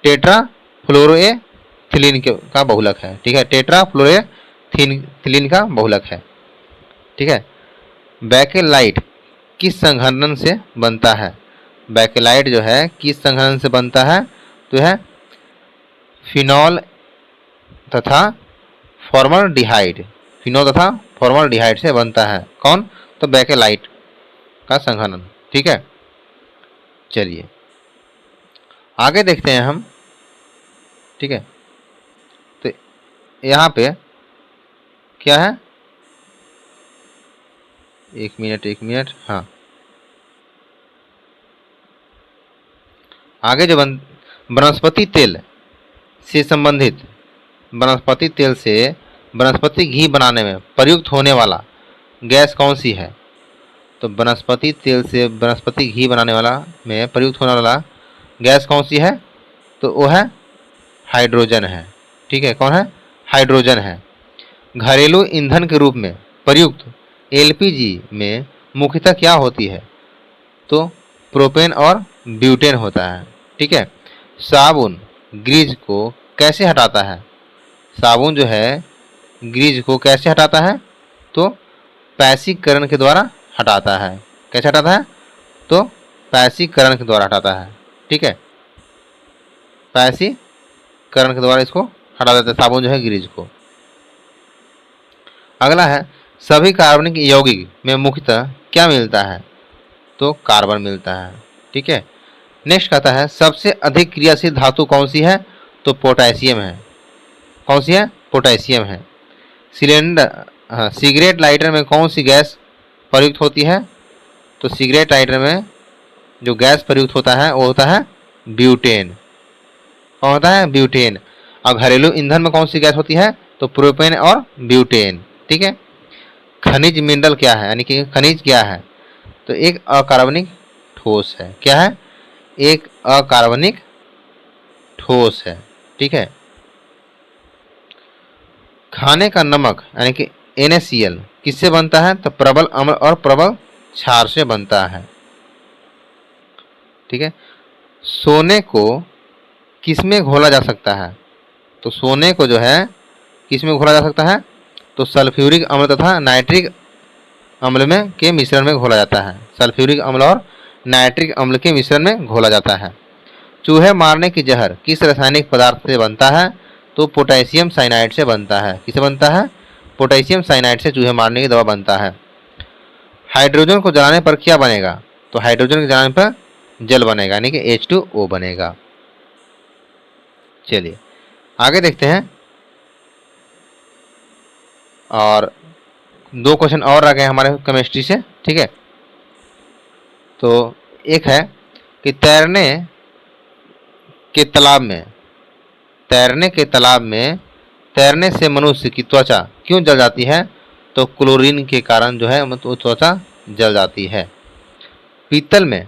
टेट्रा फ्लोरोएथिलीन का बहुलक है। ठीक है, टेट्रा फ्लोरोएथिलीन का बहुलक है। ठीक है, बैकेलाइट किस संघनन से बनता है, बैकेलाइट जो है किस संघनन से बनता है, तो है फिनॉल तथा फॉर्मलडिहाइड। फिनॉल तथा फॉर्मलडिहाइड से बनता है कौन, तो बैकेलाइट का संघनन। ठीक है, चलिए आगे देखते हैं हम। ठीक है, तो यहाँ पे क्या है, एक मिनट, हाँ आगे जो वनस्पति तेल से संबंधित, वनस्पति तेल से वनस्पति घी बनाने में प्रयुक्त होने वाला गैस कौन सी है, तो वनस्पति तेल से वनस्पति घी बनाने वाला में प्रयुक्त होने वाला गैस कौन सी है, तो वो है हाइड्रोजन है। ठीक है, कौन है, हाइड्रोजन है। घरेलू ईंधन के रूप में प्रयुक्त एलपीजी में मुख्यतः क्या होती है, तो प्रोपेन और ब्यूटेन होता है। ठीक है, साबुन ग्रीज को कैसे हटाता है, साबुन जो है ग्रीज को कैसे हटाता है, तो पैसिकरण के द्वारा हटाता है। कैसे हटाता है, तो पैसिकरण के द्वारा हटाता है। ठीक है, पैसिकरण के द्वारा इसको हटा देता है साबुन जो है ग्रीज को। अगला है सभी कार्बनिक यौगिक में मुख्यतः क्या मिलता है, तो कार्बन मिलता है। ठीक है, नेक्स्ट कहता है सबसे अधिक क्रियाशील धातु कौन सी है, तो पोटेशियम है। कौन सी है, पोटेशियम है। सिगरेट लाइटर में कौन सी गैस प्रयुक्त होती है, तो सिगरेट लाइटर में जो गैस प्रयुक्त होता है वो होता है ब्यूटेन। कौन होता है, ब्यूटेन। और घरेलू ईंधन में कौन सी गैस होती है, तो प्रोपेन और ब्यूटेन। ठीक है, खनिज मिनरल क्या है, यानी कि खनिज क्या है, तो एक अकार्बनिक ठोस है। क्या है, एक अकार्बनिक ठोस है। ठीक है, खाने का नमक यानी कि NaCl किससे बनता है, तो प्रबल अम्ल और प्रबल क्षार से बनता है। ठीक है, सोने को किसमें घोला जा सकता है, तो सोने को जो है किसमें घोला जा सकता है, तो सल्फ्यूरिक अम्ल तथा नाइट्रिक अम्ल में के मिश्रण में घोला जाता है। सल्फ्यूरिक अम्ल और नाइट्रिक अम्ल के मिश्रण में घोला जाता है। चूहे मारने की जहर किस रासायनिक पदार्थ से बनता है, तो पोटेशियम साइनाइड से बनता है। किससे बनता है, पोटेशियम साइनाइड से चूहे मारने की दवा बनता है। हाइड्रोजन को जलाने पर क्या बनेगा, तो हाइड्रोजन को जलाने पर जल बनेगा, यानी कि H2O बनेगा। चलिए आगे देखते हैं, और दो क्वेश्चन और आ गए हमारे केमिस्ट्री से। ठीक है, तो एक है कि तैरने के तालाब में तैरने से मनुष्य की त्वचा क्यों जल जाती है, तो क्लोरीन के कारण जो है मतलब त्वचा जल जाती है। पीतल में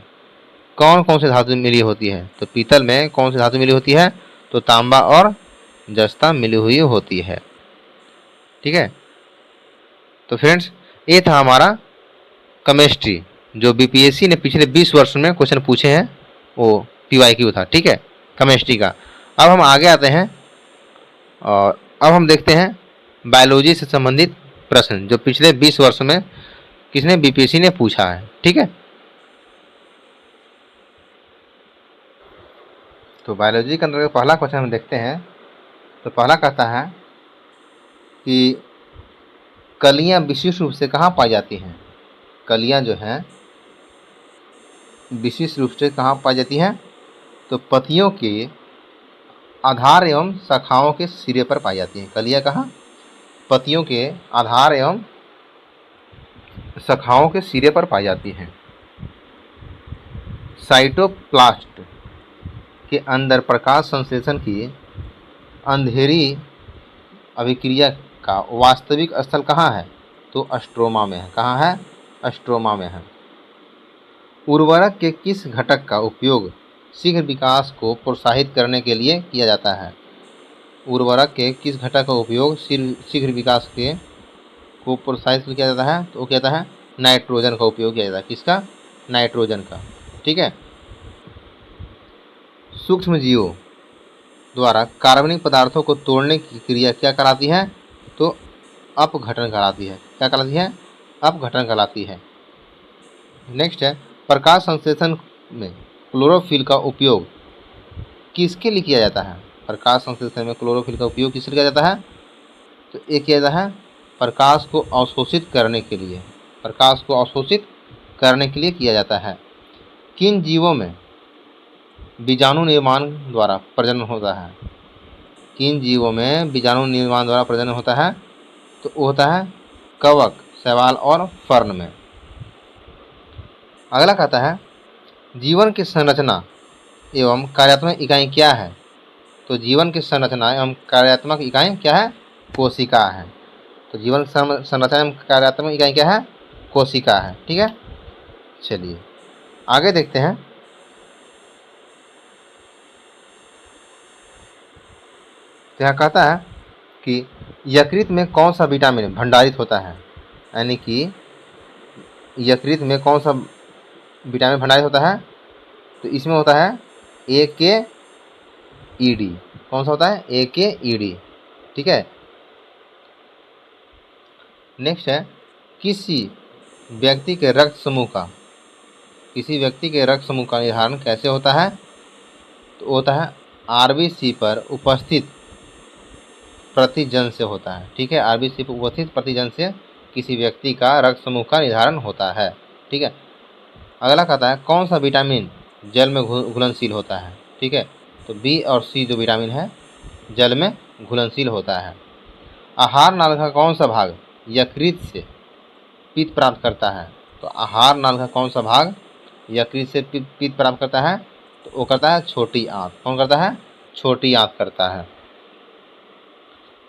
कौन कौन सी धातु मिली होती है? तो पीतल में कौन सी धातु मिली होती है? तो तांबा और जस्ता मिली हुई होती है। ठीक है, तो फ्रेंड्स ये था हमारा केमिस्ट्री, जो बीपीएससी ने पिछले 20 वर्ष में क्वेश्चन पूछे हैं, वो पीवाईक्यू था। ठीक है, केमिस्ट्री का। अब हम आगे आते हैं और अब हम देखते हैं बायोलॉजी से संबंधित प्रश्न, जो पिछले 20 वर्ष में किसने बीपीएससी ने पूछा है। ठीक है, तो बायोलॉजी के अंदर पहला क्वेश्चन हम देखते हैं। तो पहला कहता है कि कलियां विशिष्ट रूप से कहाँ पाई जाती हैं? कलियां जो हैं विशिष्ट रूप से कहाँ पाई जाती हैं? तो पत्तियों के आधार एवं शाखाओं के सिरे पर पाई जाती हैं। कलियां कहाँ? पत्तियों के आधार एवं शाखाओं के सिरे पर पाई जाती हैं। साइटोप्लास्ट के अंदर प्रकाश संश्लेषण की अंधेरी अभिक्रिया का वास्तविक स्थल कहाँ है? तो स्ट्रोमा में है। कहाँ है? स्ट्रोमा में है। उर्वरक के किस घटक का उपयोग शीघ्र विकास को प्रोत्साहित करने के लिए किया जाता है? उर्वरक के किस घटक का उपयोग शीघ्र विकास को प्रोत्साहित किया जाता है? तो वो क्या है? नाइट्रोजन का उपयोग किया जाता है। किसका? नाइट्रोजन का। ठीक है, सूक्ष्म जीवों द्वारा कार्बनिक पदार्थों को तोड़ने की क्रिया क्या कहलाती है? तो अपघटन कहलाती है। क्या कहलाती है? अपघटन कहलाती है। नेक्स्ट है, प्रकाश संश्लेषण में क्लोरोफिल का उपयोग किसके लिए किया जाता है? प्रकाश संश्लेषण में क्लोरोफिल का उपयोग किसके लिए किया जाता है? तो ये किया जाता है प्रकाश को अवशोषित करने के लिए। प्रकाश को अवशोषित करने के लिए किया जाता है। किन जीवों में बीजाणु निर्माण द्वारा प्रजनन होता है? किन जीवों में बीजाणु निर्माण द्वारा प्रजनन होता है? तो वो होता है कवक, शैवाल और फर्न में। अगला कहता है जीवन की संरचना एवं कार्यात्मक इकाई क्या है? तो जीवन की संरचना एवं कार्यात्मक इकाई क्या है? कोशिका है। तो जीवन संरचना एवं कार्यात्मक इकाई क्या है? कोशिका है। ठीक है, चलिए आगे देखते हैं। तो यहाँ कहता है कि यकृत में कौन सा विटामिन भंडारित होता है? यानी कि यकृत में कौन सा विटामिन भंडारित होता है? तो इसमें होता है AKED। कौन सा होता है? AKED। ठीक है, नेक्स्ट है किसी व्यक्ति के रक्त समूह का निर्धारण कैसे होता है? तो होता है RBC पर उपस्थित प्रतिजन से होता है। ठीक है, RBC पर उपस्थित प्रतिजन से किसी व्यक्ति का रक्त समूह का निर्धारण होता है। ठीक है, अगला कहता है कौन सा विटामिन जल में घुलनशील होता है? ठीक है, तो B और C जो विटामिन है जल में घुलनशील होता है। आहार नाल का कौन सा भाग यकृत से पित्त प्राप्त करता है? तो आहार नाल का कौन सा भाग यकृत से पित्त प्राप्त करता है? तो वो करता है छोटी आंत। कौन करता है? छोटी आंत करता है।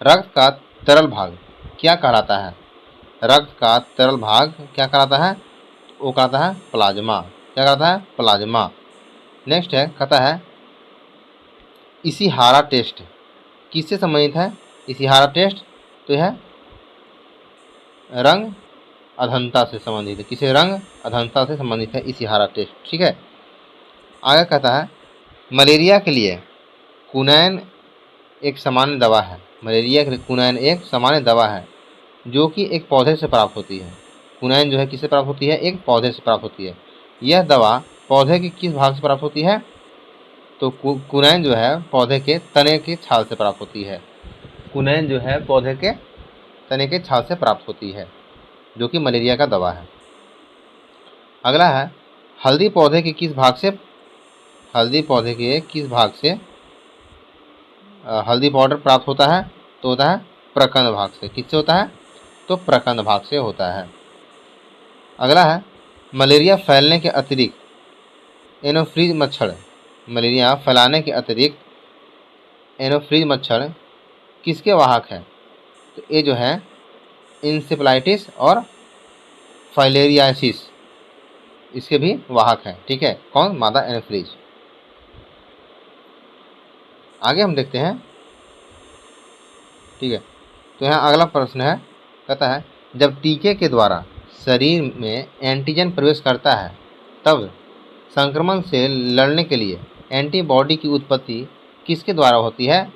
रक्त का तरल भाग क्या कहलाता है? रक्त का तरल भाग क्या कहलाता है? वो कहता है प्लाज्मा। क्या कहता है? प्लाज्मा। नेक्स्ट है कहता है इशिहारा टेस्ट किससे संबंधित है? इशिहारा टेस्ट तो यह रंग अधनता से संबंधित है। किसे? रंग अधनता से संबंधित है इशिहारा टेस्ट। ठीक है, आगे कहता है मलेरिया के लिए क्विनैन एक सामान्य दवा है। मलेरिया के लिए क्विनैन एक सामान्य दवा है जो कि एक पौधे से प्राप्त होती है। क्विनैन जो है किससे प्राप्त होती है? एक पौधे से प्राप्त होती है। यह दवा पौधे के किस भाग से प्राप्त होती है? तो क्विनैन जो है पौधे के तने की छाल से प्राप्त होती है। क्विनैन जो है पौधे के तने के छाल से प्राप्त होती है, जो कि मलेरिया का दवा है। अगला है हल्दी पौधे के किस भाग से हल्दी पाउडर प्राप्त होता है? तो होता है प्रकंद भाग से। किससे होता है? तो प्रकंद भाग से होता है। अगला है मलेरिया फैलने के अतिरिक्त एनोफ्रीज मच्छर मलेरिया फैलाने के अतिरिक्त एनोफ्रीज मच्छर किसके वाहक है? तो ये जो है इंसेफ्लाइटिस और फाइलेरियासिस इसके भी वाहक हैं। ठीक है, कौन? मादा एनोफिलीज। आगे हम देखते हैं। ठीक है, तो यहाँ अगला प्रश्न है, कहता है जब टीके के द्वारा शरीर में एंटीजन प्रवेश करता है तब संक्रमण से लड़ने के लिए एंटीबॉडी की उत्पत्ति किसके द्वारा होती है?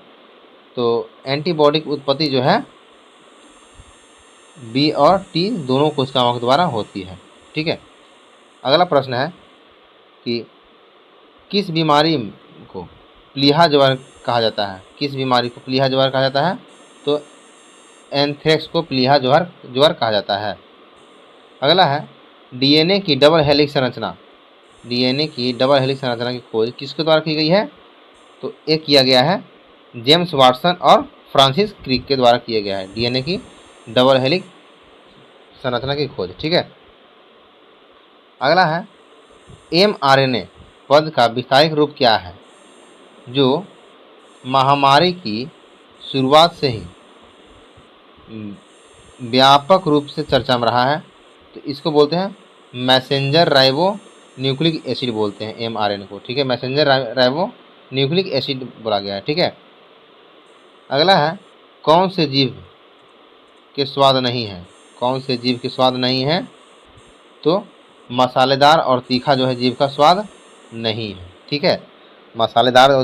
तो एंटीबॉडी की उत्पत्ति जो है बी और टी दोनों कोशिकाओं के द्वारा होती है। ठीक है, अगला प्रश्न है कि किस बीमारी को प्लीहा ज्वर कहा जाता है? किस बीमारी को प्लीहा ज्वर कहा जाता है? तो एंथ्रेक्स को प्लीहा ज्वर कहा जाता है। अगला है डीएनए की डबल हेलिक्स संरचना। डीएनए की डबल हेलिक्स संरचना की खोज किसके द्वारा की गई है? तो ये किया गया है जेम्स वाटसन और फ्रांसिस क्रिक के द्वारा किया गया है, डीएनए की डबल हेलिक्स संरचना की खोज। ठीक है, अगला है एमआरएनए पद का विस्तारित रूप क्या है जो महामारी की शुरुआत से ही व्यापक रूप से चर्चा में रहा है? तो इसको बोलते हैं मैसेंजर राइबो न्यूक्लिक एसिड बोलते हैं एमआरएनए को। ठीक है, मैसेंजर राइबो न्यूक्लिक एसिड बोला गया है। ठीक है, अगला है कौन से जीव के स्वाद नहीं है? कौन से जीव के स्वाद नहीं है? तो मसालेदार और तीखा जो है जीव का स्वाद नहीं है। ठीक है, मसालेदार और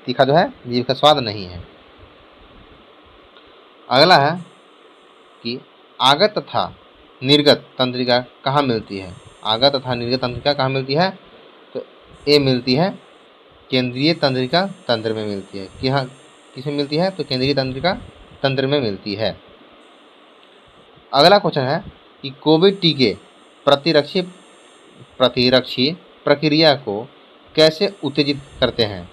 तीखा जो है जीव का स्वाद नहीं है। अगला है कि आगत तथा निर्गत तंत्रिका कहाँ मिलती है? आगत तथा निर्गत तंत्रिका कहाँ मिलती है? तो ये मिलती है केंद्रीय तंत्रिका तंत्र में मिलती है। कि हाँ, किसमें मिलती है? तो केंद्रीय तंत्रिका तंत्र में मिलती है। अगला क्वेश्चन है कि कोविड टीके प्रतिरक्षी प्रक्रिया को कैसे उत्तेजित करते हैं?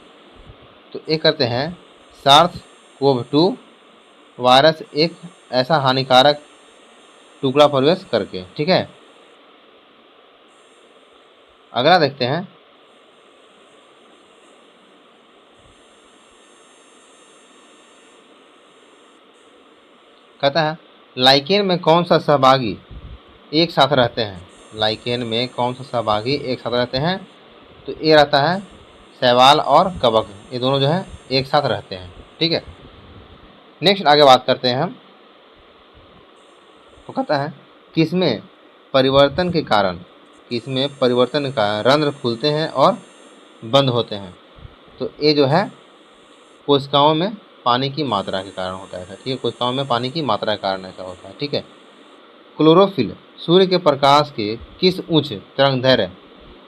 तो ये करते हैं SARS-CoV-2 वायरस एक ऐसा हानिकारक टुकड़ा प्रवेश करके। ठीक है, अगला देखते हैं। कहता है लाइकेन में कौन सा सहभागी एक साथ रहते हैं? लाइकेन में कौन सा सहभागी एक साथ रहते हैं? तो ये रहता है शैवाल और कवक, ये दोनों जो है एक साथ रहते हैं। ठीक है, नेक्स्ट आगे बात करते हैं हम। तो कहता है किसमें परिवर्तन के कारण रंध्र खुलते हैं और बंद होते हैं? तो ये जो है कोशिकाओं में पानी की मात्रा के कारण होता है। ठीक है, कोशिकाओं में पानी की मात्रा के कारण ऐसा होता है। ठीक है, क्लोरोफिल सूर्य के प्रकाश के किस उच्च तरंगदैर्घ्य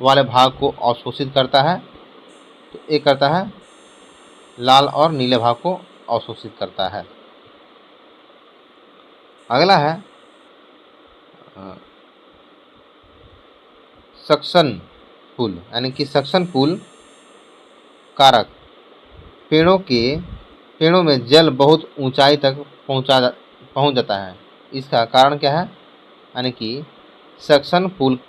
वाले भाग को अवशोषित करता है? तो ये करता है लाल और नीले भाग को अवशोषित करता है। अगला है सक्शन पुल, यानी कि सक्शन पुल कारक पेड़ों में जल बहुत ऊंचाई तक पहुंच जाता है। इसका कारण क्या है? यानी कि सक्शन पुल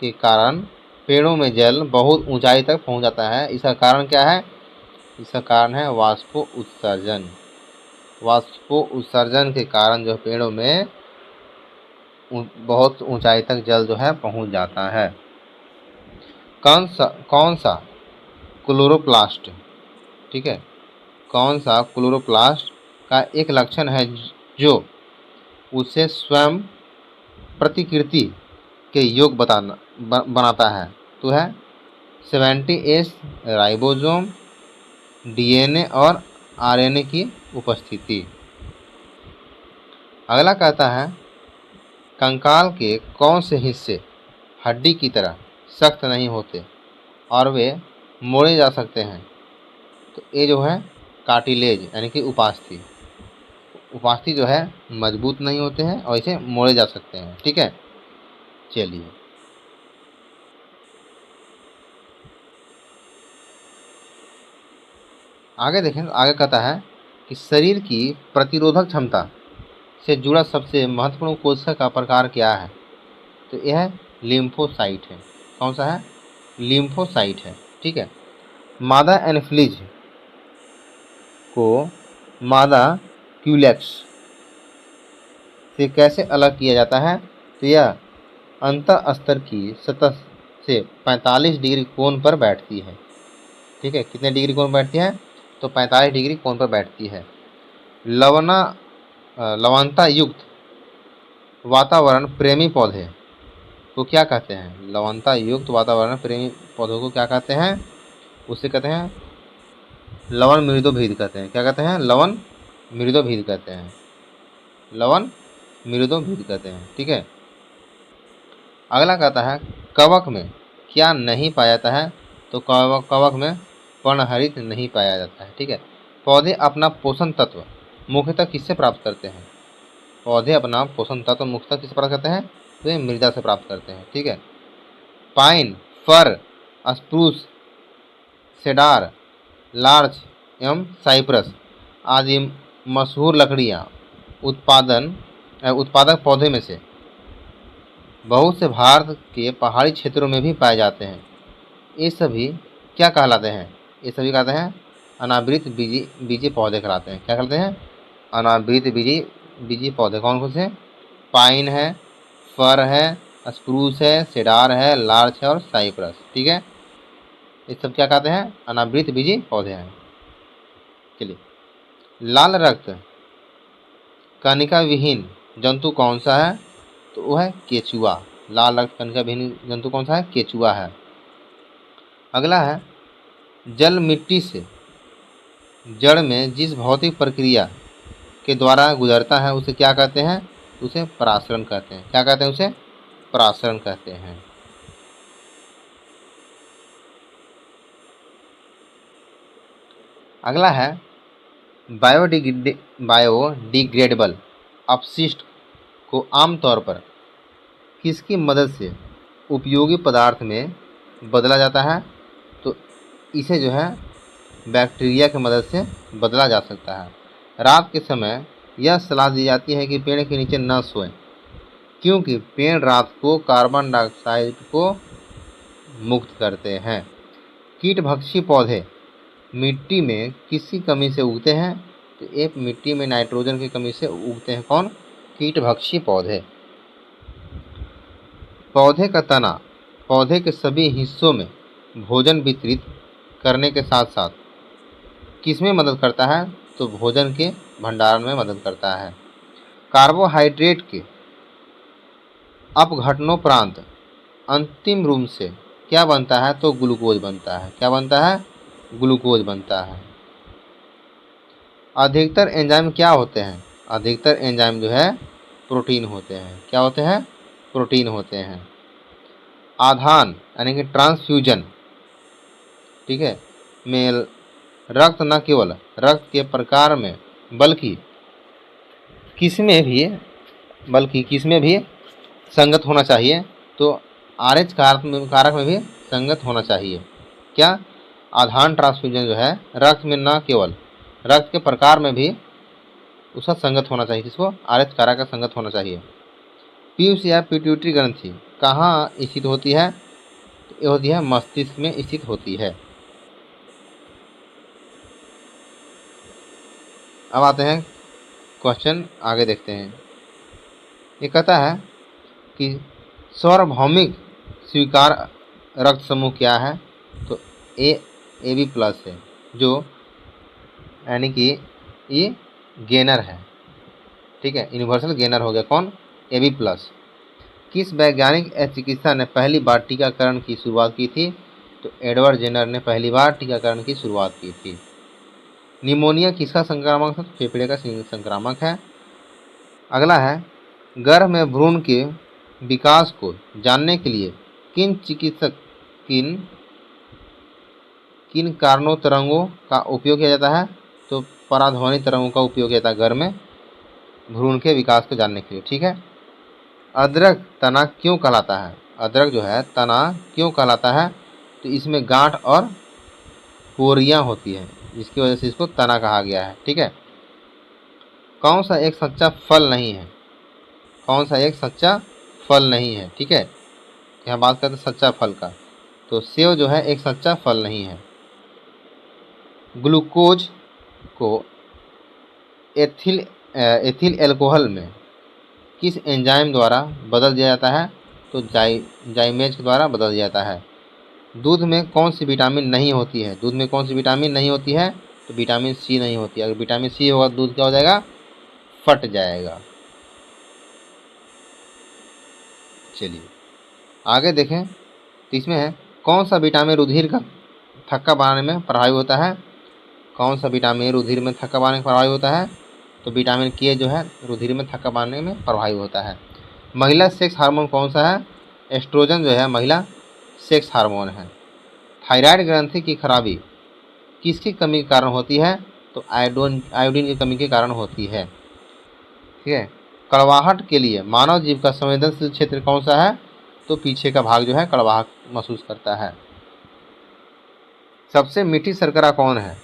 के कारण पेड़ों में जल बहुत ऊंचाई तक पहुंच जाता है। इसका कारण क्या है? इसका कारण है वाष्पो उत्सर्जन। वाष्पो उत्सर्जन के कारण जो पेड़ों में बहुत ऊंचाई तक जल जो है पहुंच जाता है। कौन सा क्लोरोप्लास्ट, ठीक है, कौन सा क्लोरोप्लास्ट का एक लक्षण है जो उसे स्वयं प्रतिकृति के योग बनाता है? तो है 70S राइबोसोम, डीएनए और आरएनए की उपस्थिति। अगला कहता है कंकाल के कौन से हिस्से हड्डी की तरह सख्त नहीं होते और वे मोड़े जा सकते हैं? तो ये जो है कार्टिलेज, यानी कि उपास्थि जो है मजबूत नहीं होते हैं और इसे मोड़े जा सकते हैं। ठीक है, चलिए आगे देखें। आगे कहता है कि शरीर की प्रतिरोधक क्षमता से जुड़ा सबसे महत्वपूर्ण कोशिका का प्रकार क्या है? तो यह लिम्फोसाइट है। कौन सा है? लिम्फोसाइट है। ठीक है, मादा एनोफिलीज को मादा क्यूलेक्स से कैसे अलग किया जाता है? तो यह अंतः स्तर की सतह से 45 डिग्री कोण पर बैठती है। ठीक है, कितने डिग्री कोण बैठती है? तो 45 डिग्री कोण पर बैठती है। लवणता युक्त वातावरण प्रेमी पौधे को क्या कहते हैं? लवणता युक्त वातावरण प्रेमी पौधों को क्या कहते हैं? उसे कहते हैं लवण मृदोभीद कहते हैं। क्या कहते हैं? लवण मृदोभीद कहते हैं। लवण मृदोभीद कहते हैं। ठीक है, अगला कहता है कवक में क्या नहीं पाया जाता है? तो कवक में पर्णहरित नहीं पाया जाता है। ठीक है, पौधे अपना पोषण तत्व मुख्यतः किससे प्राप्त करते हैं? पौधे अपना पोषण तत्व मुख्यतः किससे प्राप्त करते हैं? तो ये मृदा से प्राप्त करते हैं। ठीक है, पाइन, फर, स्प्रूस, सेडार, लार्च एवं साइप्रस आदि मशहूर लकड़ियाँ उत्पादक पौधे में से बहुत से भारत के पहाड़ी क्षेत्रों में भी पाए जाते हैं। ये सभी क्या कहलाते हैं? ये सभी कहते हैं अनावृत बीजी पौधे कहलाते हैं। क्या कहलाते हैं? अनावृत बीजी पौधे। कौन कौन से? पाइन है, फर है, स्प्रूस है, सेडार है, लार्च है और साइप्रस। ठीक है, ये सब क्या कहते हैं? अनावृत बीजी पौधे हैं। चलिए, लाल रक्त कणिका विहीन जंतु कौन सा है? तो वो है केचुआ। लाल रक्त कणिका विहीन जंतु कौन सा है? केचुआ है। अगला है जल मिट्टी से जड़ में जिस भौतिक प्रक्रिया के द्वारा गुजरता है उसे क्या कहते हैं? उसे परासरण कहते हैं। क्या कहते हैं? उसे परासरण कहते हैं। अगला है बायोडिग्रेडेबल अपशिष्ट को आमतौर पर किसकी मदद से उपयोगी पदार्थ में बदला जाता है? तो इसे जो है बैक्टीरिया की मदद से बदला जा सकता है। रात के समय यह सलाह दी जाती है कि पेड़ के नीचे न सोएं, क्योंकि पेड़ रात को कार्बन डाइऑक्साइड को मुक्त करते हैं। कीटभक्षी पौधे मिट्टी में किसकी कमी से उगते हैं? तो एक मिट्टी में नाइट्रोजन की कमी से उगते हैं। कौन? कीटभक्षी पौधे। पौधे का तना पौधे के सभी हिस्सों में भोजन वितरित करने के साथ साथ किसमें मदद करता है? तो भोजन के भंडारण में मदद करता है। कार्बोहाइड्रेट के अपघटनोपरांत अंतिम रूप से क्या बनता है? तो ग्लूकोज बनता है। क्या बनता है? ग्लूकोज बनता है। अधिकतर एंजाइम क्या होते हैं? अधिकतर एंजाइम जो है प्रोटीन होते हैं। क्या होते हैं? प्रोटीन होते हैं। आधान यानी कि ट्रांसफ्यूजन, ठीक है, में रक्त न केवल रक्त के प्रकार में बल्कि किसमें भी संगत होना चाहिए। तो RH कारक में भी संगत होना चाहिए। क्या? आधान ट्रांसफ्यूजन जो है रक्त में न केवल रक्त के प्रकार में भी उसका संगत होना चाहिए। किसको? RH कारक का संगत होना चाहिए। पीयूष या पिट्यूटरी ग्रंथि कहाँ स्थित होती है? तो ये होती है मस्तिष्क में स्थित होती है। अब आते हैं क्वेश्चन, आगे देखते हैं। ये कहता है कि सार्वभौमिक स्वीकार रक्त समूह क्या है? तो AB प्लस है, जो यानी कि ये गेनर है। ठीक है, यूनिवर्सल गेनर हो गया। कौन? AB plus. किस वैज्ञानिक चिकित्सा ने पहली बार टीकाकरण की शुरुआत की थी? तो एडवर्ड जेनर ने पहली बार टीकाकरण की शुरुआत की थी। निमोनिया किसका संक्रामक है? फेफड़े का संक्रामक है। अगला है गर्भ में भ्रूण के विकास को जानने के लिए किन कारणों तरंगों का उपयोग किया जाता है? तो पराध्वनि तरंगों का उपयोग किया जाता है गर्भ में भ्रूण के विकास को जानने के लिए। ठीक है, अदरक तना क्यों कहलाता है? अदरक जो है तना क्यों कहलाता है? तो इसमें गांठ और पोरियां होती है, जिसकी वजह से इसको तना कहा गया है। ठीक है, कौन सा एक सच्चा फल नहीं है? कौन सा एक सच्चा फल नहीं है? ठीक है, यहाँ बात करते हैं सच्चा फल का, तो सेव जो है एक सच्चा फल नहीं है। ग्लूकोज को एथिल एल्कोहल में किस एंजाइम द्वारा बदल दिया जाता है? तो जाइमेज के द्वारा बदल दिया जाता है। दूध में कौन सी विटामिन नहीं होती है? दूध में कौन सी विटामिन नहीं होती है? तो विटामिन सी नहीं होती है। अगर विटामिन सी होगा दूध क्या हो जाएगा? फट जाएगा। चलिए आगे देखें, तो इसमें है कौन सा विटामिन रुधिर का थक्का बनाने में प्रभावी होता है? कौन सा विटामिन रुधिर में थक्का बनाने में प्रभावी होता है? तो विटामिन के जो है रुधिर में थक्का बनाने में प्रभावी होता है। महिला सेक्स हार्मोन कौन सा है? एस्ट्रोजन जो है महिला सेक्स हार्मोन है। थायराइड ग्रंथि की खराबी किसकी कमी के कारण होती है? तो आयोडीन की कमी के कारण होती है। ठीक है। कड़वाहट के लिए मानव जीव का संवेदनशील क्षेत्र कौन सा है? तो पीछे का भाग जो है कड़वाहट महसूस करता है। सबसे मीठी शर्करा कौन है?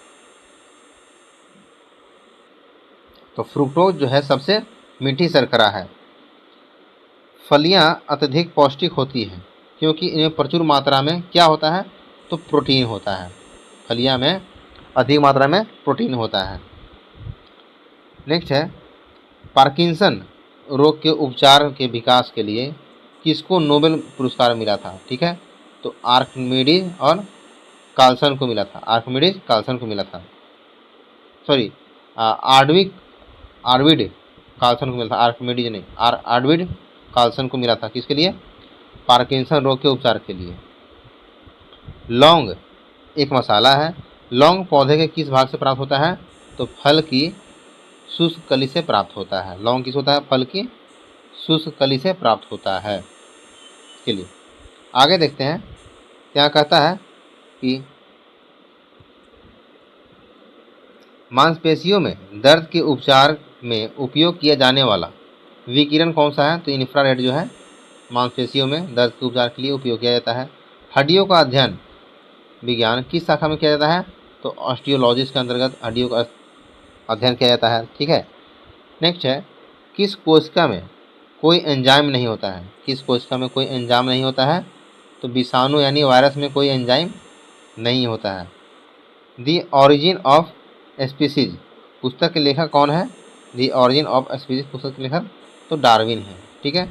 तो फ्रुक्टोज जो है सबसे मीठी शर्करा है। फलियां अत्यधिक पौष्टिक होती हैं क्योंकि इनमें प्रचुर मात्रा में क्या होता है? तो प्रोटीन होता है। फलियां में अधिक मात्रा में प्रोटीन होता है। नेक्स्ट है पार्किंसन रोग के उपचार के विकास के लिए किसको नोबेल पुरस्कार मिला था? ठीक है, तो आर्किमिडीज और कार्लसन को मिला था। आर्किमिडीज कार्लसन को मिला था। सॉरी, आर्विड कार्लसन को मिला था। आर्किमिडीज नहीं, आर्विड कार्लसन को मिला था। किसके लिए? पार्किंसन रोग के उपचार के लिए। लौंग एक मसाला है। लौंग पौधे के किस भाग से प्राप्त होता है? तो फल की शुष्क कली से प्राप्त होता है। लौंग किस होता है? फल की शुष्क कली से प्राप्त होता है। चलिए आगे देखते हैं, क्या कहता है कि मांसपेशियों में दर्द के उपचार में उपयोग किया जाने वाला विकिरण कौन सा है? तो इंफ्रारेड जो है मांसपेशियों में दर्द के उपचार के लिए उपयोग किया जाता है। हड्डियों का अध्ययन विज्ञान किस शाखा में किया जाता है? तो ऑस्टियोलॉजिस्ट के अंतर्गत हड्डियों का अध्ययन किया जाता है। ठीक है। नेक्स्ट है किस कोशिका में कोई एंजाइम नहीं होता है? किस कोशिका में कोई एंजाइम नहीं होता है? तो विषाणु यानी वायरस में कोई एंजाइम नहीं होता है। दी ऑरिजिन ऑफ स्पीसीज पुस्तक के लेखक कौन है? दी ऑरिजिन ऑफ स्पीसीज पुस्तक के लेखक तो डार्विन है। ठीक है।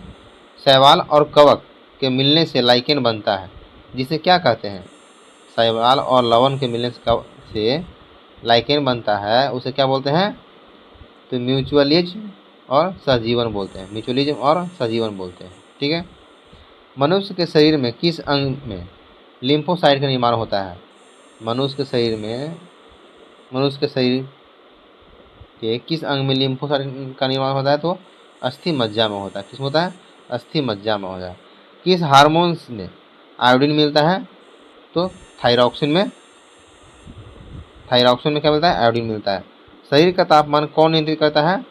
शैवाल और कवक के मिलने से लाइकेन बनता है, जिसे क्या कहते हैं? शैवाल और लवण के मिलने से लाइकेन बनता है, उसे क्या बोलते हैं? तो म्यूचुअलिज्म और सहजीवन बोलते हैं। म्यूचुअलिज्म और सहजीवन बोलते हैं। ठीक है। मनुष्य के शरीर में किस अंग में लिम्फोसाइट का निर्माण होता है? मनुष्य के शरीर के किस अंग में लिम्फोसाइट का निर्माण होता है? तो अस्थि मज्जा में होता है। किस में होता है? अस्थि मज्जा में होता है। किस हार्मोन में आयोडीन मिलता है? तो थायरॉक्सिन में क्या मिलता है? आयोडीन मिलता है। शरीर का तापमान कौन नियंत्रित करता है?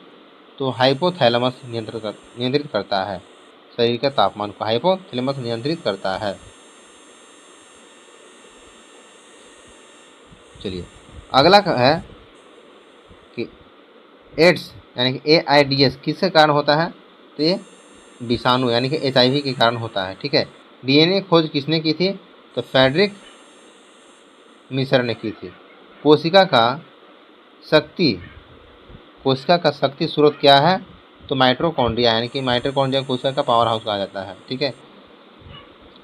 तो हाइपोथैलेमस नियंत्रित करता है। शरीर के तापमान को हाइपोथैलेमस नियंत्रित करता है। चलिए अगला है कि एड्स यानी कि AIDS किसके कारण होता है? तो ये विषाणु यानी कि HIV के कारण होता है। ठीक है। DNA खोज किसने की थी? तो फ्रेडरिक मिसर ने की थी। कोशिका का शक्ति स्रोत क्या है? तो माइटोकॉन्ड्रिया यानी कि माइटोकॉन्ड्रिया कोशिका का पावर हाउस कहा जाता है। ठीक है।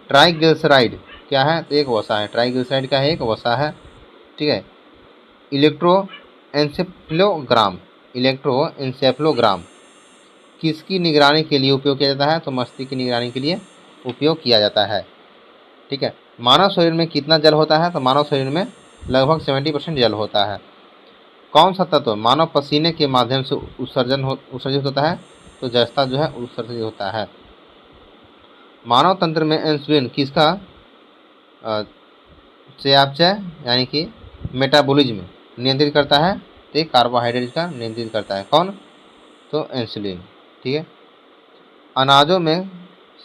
ट्राइग्लिसराइड क्या है? तो एक वसा है। ट्राइग्लिसराइड क्या है? एक वसा है। ठीक है। इलेक्ट्रोएन्सेफलोग्राम किसकी निगरानी के लिए उपयोग किया जाता है? तो मस्तिष्क की निगरानी के लिए उपयोग किया जाता है। ठीक है। मानव शरीर में कितना जल होता है? तो मानव शरीर में लगभग 70% जल होता है। कौन सा तत्व मानव पसीने के माध्यम से उत्सर्जित होता है? तो जस्ता जो है उत्सर्जित होता है। मानव तंत्र में इंसुलिन किसका चयापचय यानी कि मेटाबॉलिज्म नियंत्रित करता है? तो कार्बोहाइड्रेट का नियंत्रित करता है। कौन? तो इंसुलिन। ठीक है। अनाजों में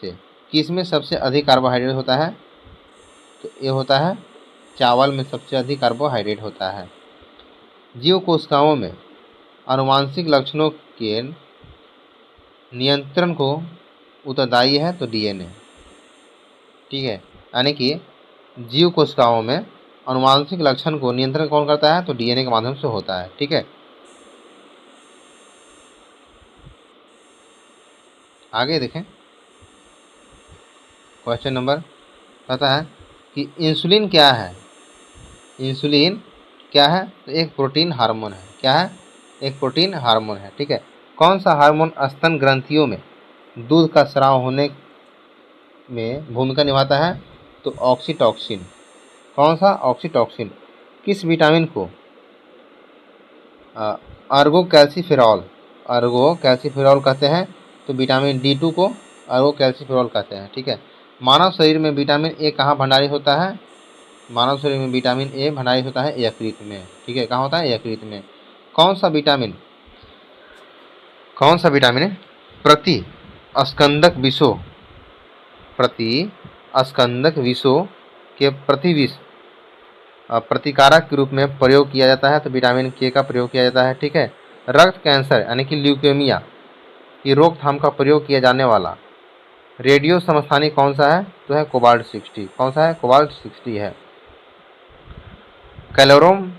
से किस में सबसे अधिक कार्बोहाइड्रेट होता है? तो ये होता है चावल में सबसे अधिक कार्बोहाइड्रेट होता है। जीव कोशिकाओं में आनुवांशिक लक्षणों के नियंत्रण को उत्तरदायी है तो DNA। ठीक है। यानी कि जीव कोशिकाओं में आनुवांशिक लक्षण को नियंत्रण कौन करता है? तो DNA के माध्यम से होता है। ठीक है। आगे देखें, क्वेश्चन नंबर कहता है कि इंसुलिन क्या है। इंसुलिन क्या है? तो एक प्रोटीन हार्मोन है। क्या है? एक प्रोटीन हार्मोन है। ठीक है। कौन सा हार्मोन स्तन ग्रंथियों में दूध का स्राव होने में भूमिका निभाता है? तो ऑक्सीटॉक्सिन। कौन सा? ऑक्सीटॉक्सिन। किस विटामिन को अर्गो कैल्सीफेरॉल, अर्गो कैल्सीफेरॉल कहते हैं? तो विटामिन D2 को अर्गो कैल्सीफेरॉल कहते हैं। ठीक है। मानव शरीर में विटामिन ए कहाँ भंडारित होता है? मानव शरीर में विटामिन ए भंडारित होता है यकृत में। ठीक है। कहाँ होता है? यकृत में। कौन सा विटामिन प्रति स्कंदक विषों, प्रति स्कंदक विषों के प्रतिविष प्रतिकारक के रूप में प्रयोग किया जाता है? तो विटामिन के का प्रयोग किया जाता है। ठीक है। रक्त कैंसर यानी कि ल्यूकेमिया की रोकथाम का प्रयोग किया जाने वाला रेडियो समस्थानिक कौन सा है? तो है कोबाल्ट 60। कौन सा है? कोबाल्ट 60 है। कैलोरम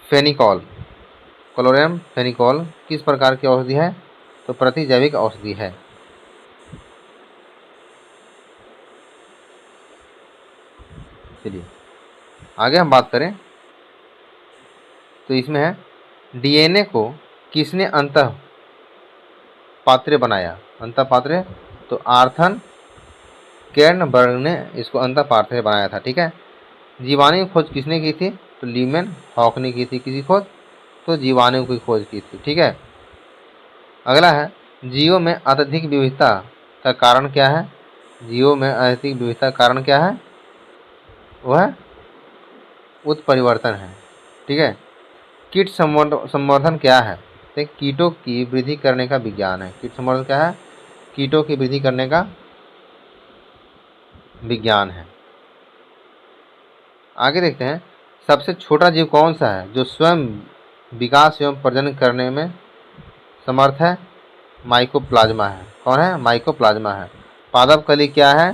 फेनिकॉल, क्लोरम फेनिकॉल किस प्रकार की औषधि है? तो प्रतिजैविक औषधि है। चलिए आगे हम बात करें तो इसमें है डीएनए को किसने अंतः पात्रे बनाया? अंतः पात्रे, तो आर्थन केर्नबर्ग ने इसको अंतः पात्रे बनाया था। ठीक है। जीवाणु की खोज किसने की थी? तो लीमैन हॉक ने की थी। किसी खोज? तो जीवाणु की खोज की थी। ठीक है। अगला है जीवों में अत्यधिक विविधता का कारण क्या है? जीवों में अत्यधिक विविधता का कारण क्या है? वह उत्परिवर्तन है। ठीक है। कीट संवर्धन क्या है? तो कीटों की वृद्धि करने का विज्ञान है। कीट संवर्धन क्या है? कीटों की वृद्धि करने का विज्ञान है। आगे देखते हैं, सबसे छोटा जीव कौन सा है जो स्वयं विकास एवं प्रजनन करने में समर्थ है? माइकोप्लाज्मा है। कौन है? माइकोप्लाज्मा है। पादप कली क्या है?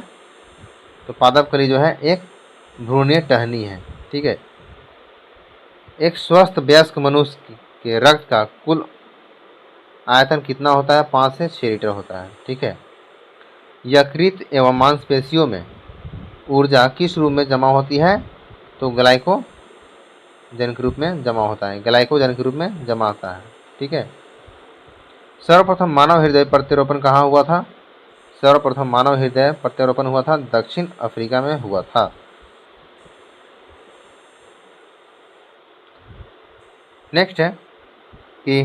तो पादप कली जो है एक भ्रूणीय टहनी है। ठीक है। एक स्वस्थ वयस्क मनुष्य के रक्त का कुल आयतन कितना होता है? 5 से 6 लीटर होता है। ठीक है। यकृत एवं मांसपेशियों में ऊर्जा किस रूप में जमा होती है? तो ग्लाइकोजन के रूप में जमा होता है। ग्लाइकोजन के रूप में जमा होता है। ठीक है। सर्वप्रथम मानव हृदय प्रत्यारोपण कहाँ हुआ था? सर्वप्रथम मानव हृदय प्रत्यारोपण हुआ था दक्षिण अफ्रीका में हुआ था। नेक्स्ट है कि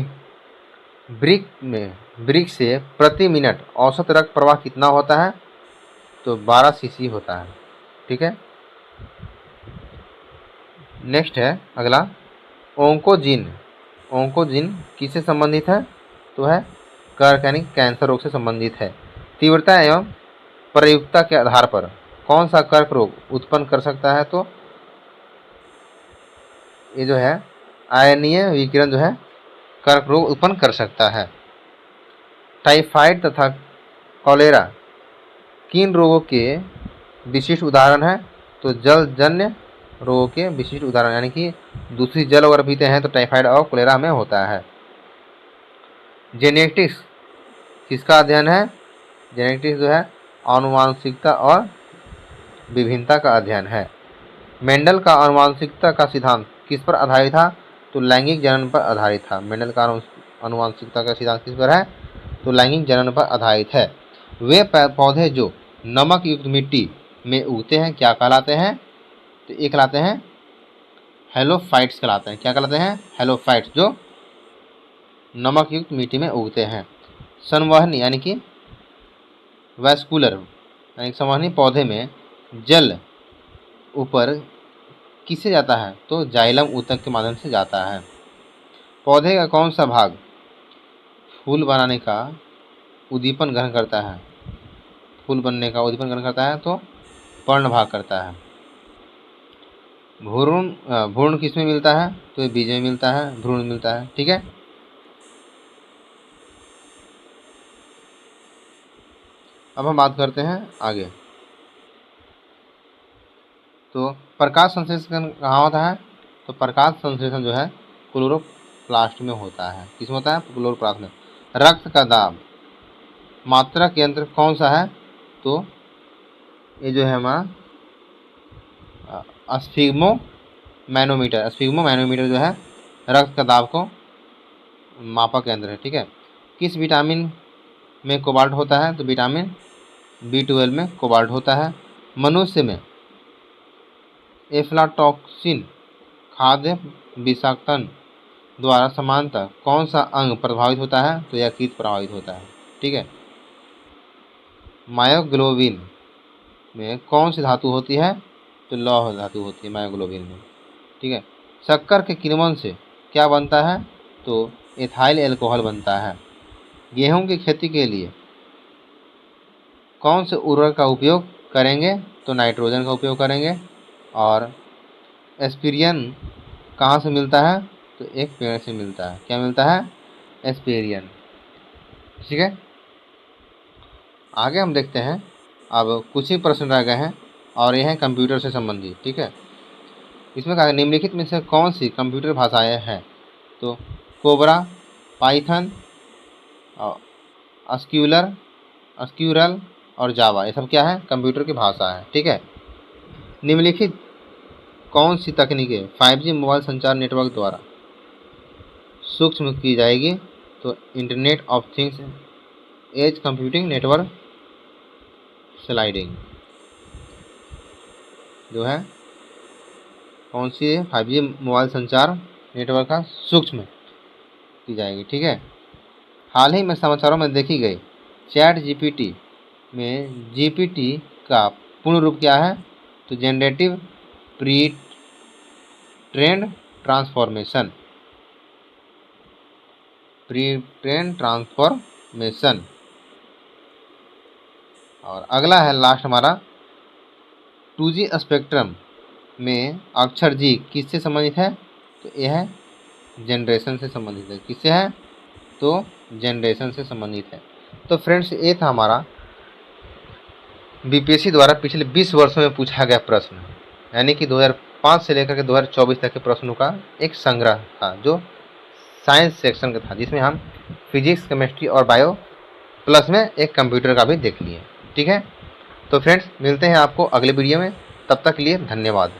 ब्रिक से प्रति मिनट औसत रक्त प्रवाह कितना होता है? तो 12 सीसी होता है। ठीक है। नेक्स्ट है अगला, ओंकोजिन। ओंकोजिन किससे संबंधित है? तो है कर्क यानी कैंसर रोग से संबंधित है। तीव्रता एवं प्रयुक्तता के आधार पर कौन सा कर्क रोग उत्पन्न कर सकता है? तो ये जो है आयनीय विकिरण जो है कर्क रोग उत्पन्न कर सकता है। टाइफाइड तथा कॉलेरा किन रोगों के विशिष्ट उदाहरण है? तो जलजन्य रोगों के विशिष्ट उदाहरण, यानी कि दूसरी जल अगर पीते हैं तो टाइफाइड और कॉलेरा में होता है। जेनेटिक्स किसका अध्ययन है? जेनेटिक्स जो है आनुवांशिकता और विभिन्नता का अध्ययन है। मेंडल का आनुवांशिकता का सिद्धांत किस पर आधारित था? तो लैंगिक जनन पर आधारित था। मेंडल का आनुवांशिकता का सिद्धांत किस पर है? तो लैंगिक जनन पर आधारित है। वे पौधे जो नमक युक्त मिट्टी में उगते हैं क्या कहलाते हैं? तो ये कहलाते हैं हेलोफाइट्स कहलाते हैं। क्या कहलाते हैं? हेलोफाइट्स, जो नमक युक्त मिट्टी में उगते हैं। संवहनी यानी कि वैस्कुलर यानी संवहनी पौधे में जल ऊपर किससे जाता है? तो जाइलम ऊतक के माध्यम से जाता है। पौधे का कौन सा भाग फूल बनाने का उद्दीपन ग्रहण करता है? फूल बनने का उद्दीपन ग्रहण करता है तो पर्ण भाग करता है। भ्रूण किस में मिलता है? तो ये बीज में मिलता है, भ्रूण मिलता है। ठीक है। अब हम बात करते हैं आगे, तो प्रकाश संश्लेषण कहाँ होता है? तो प्रकाश संश्लेषण जो है क्लोरोप्लास्ट में होता है। किसमें होता है? क्लोरोप्लास्ट में। रक्त का दाब मात्रक यंत्र कौन सा है? तो ये जो है हमारा स्फिग्मो मैनोमीटर। स्फिग्मो मैनोमीटर जो है रक्त का दाब को मापक यंत्र है। ठीक है। किस विटामिन में कोबाल्ट होता है? तो विटामिन B12 में कोबाल्ट होता है। मनुष्य में एफ्लाटॉक्सिन खाद्य विषाक्तन द्वारा समानतः कौन सा अंग प्रभावित होता है? तो यकृत प्रभावित होता है। ठीक है। मायोग्लोबिन में कौन सी धातु होती है? तो लौह धातु होती है मायोग्लोबिन में। ठीक है। शक्कर के किण्वन से क्या बनता है? तो एथाइल एल्कोहल बनता है। गेहूं की खेती के लिए कौन से उर्वरक का उपयोग करेंगे? तो नाइट्रोजन का उपयोग करेंगे। और एस्पिरियन कहाँ से मिलता है? तो एक पेड़ से मिलता है। क्या मिलता है? एस्पिरियन। ठीक है। आगे हम देखते हैं। अब कुछ ही प्रश्न रह गए हैं और यह है कंप्यूटर से संबंधित। ठीक है। इसमें कहा निम्नलिखित में से कौन सी कंप्यूटर भाषाएं हैं? तो कोबरा, पाइथन, स्क्यूरल और जावा, ये सब क्या है? कंप्यूटर की भाषा है। ठीक है। निम्नलिखित कौन सी तकनीकें 5G मोबाइल संचार नेटवर्क द्वारा सूक्ष्म की जाएगी? तो internet of things, edge computing, network sliding जो है कौन सी है? 5G मोबाइल संचार नेटवर्क का सूक्ष्म की जाएगी। ठीक है। हाल ही में समाचारों में देखी गई चैट GPT में GPT का पूर्ण रूप क्या है? तो generative pre trend transformation. Pre trend transformation. और अगला है लास्ट हमारा 2G स्पेक्ट्रम में अक्षर G किससे संबंधित है? तो यह जनरेशन से संबंधित है। किससे है? तो जनरेशन से संबंधित है। तो फ्रेंड्स, ये था हमारा BPSC द्वारा पिछले 20 वर्षों में पूछा गया प्रश्न, यानी कि 2005 से लेकर के 2024 तक के प्रश्नों का एक संग्रह था जो साइंस सेक्शन का था, जिसमें हम फिजिक्स, केमिस्ट्री और बायो प्लस में एक कंप्यूटर का भी देख लिए। ठीक है। तो फ्रेंड्स, मिलते हैं आपको अगले वीडियो में। तब तक के लिए धन्यवाद।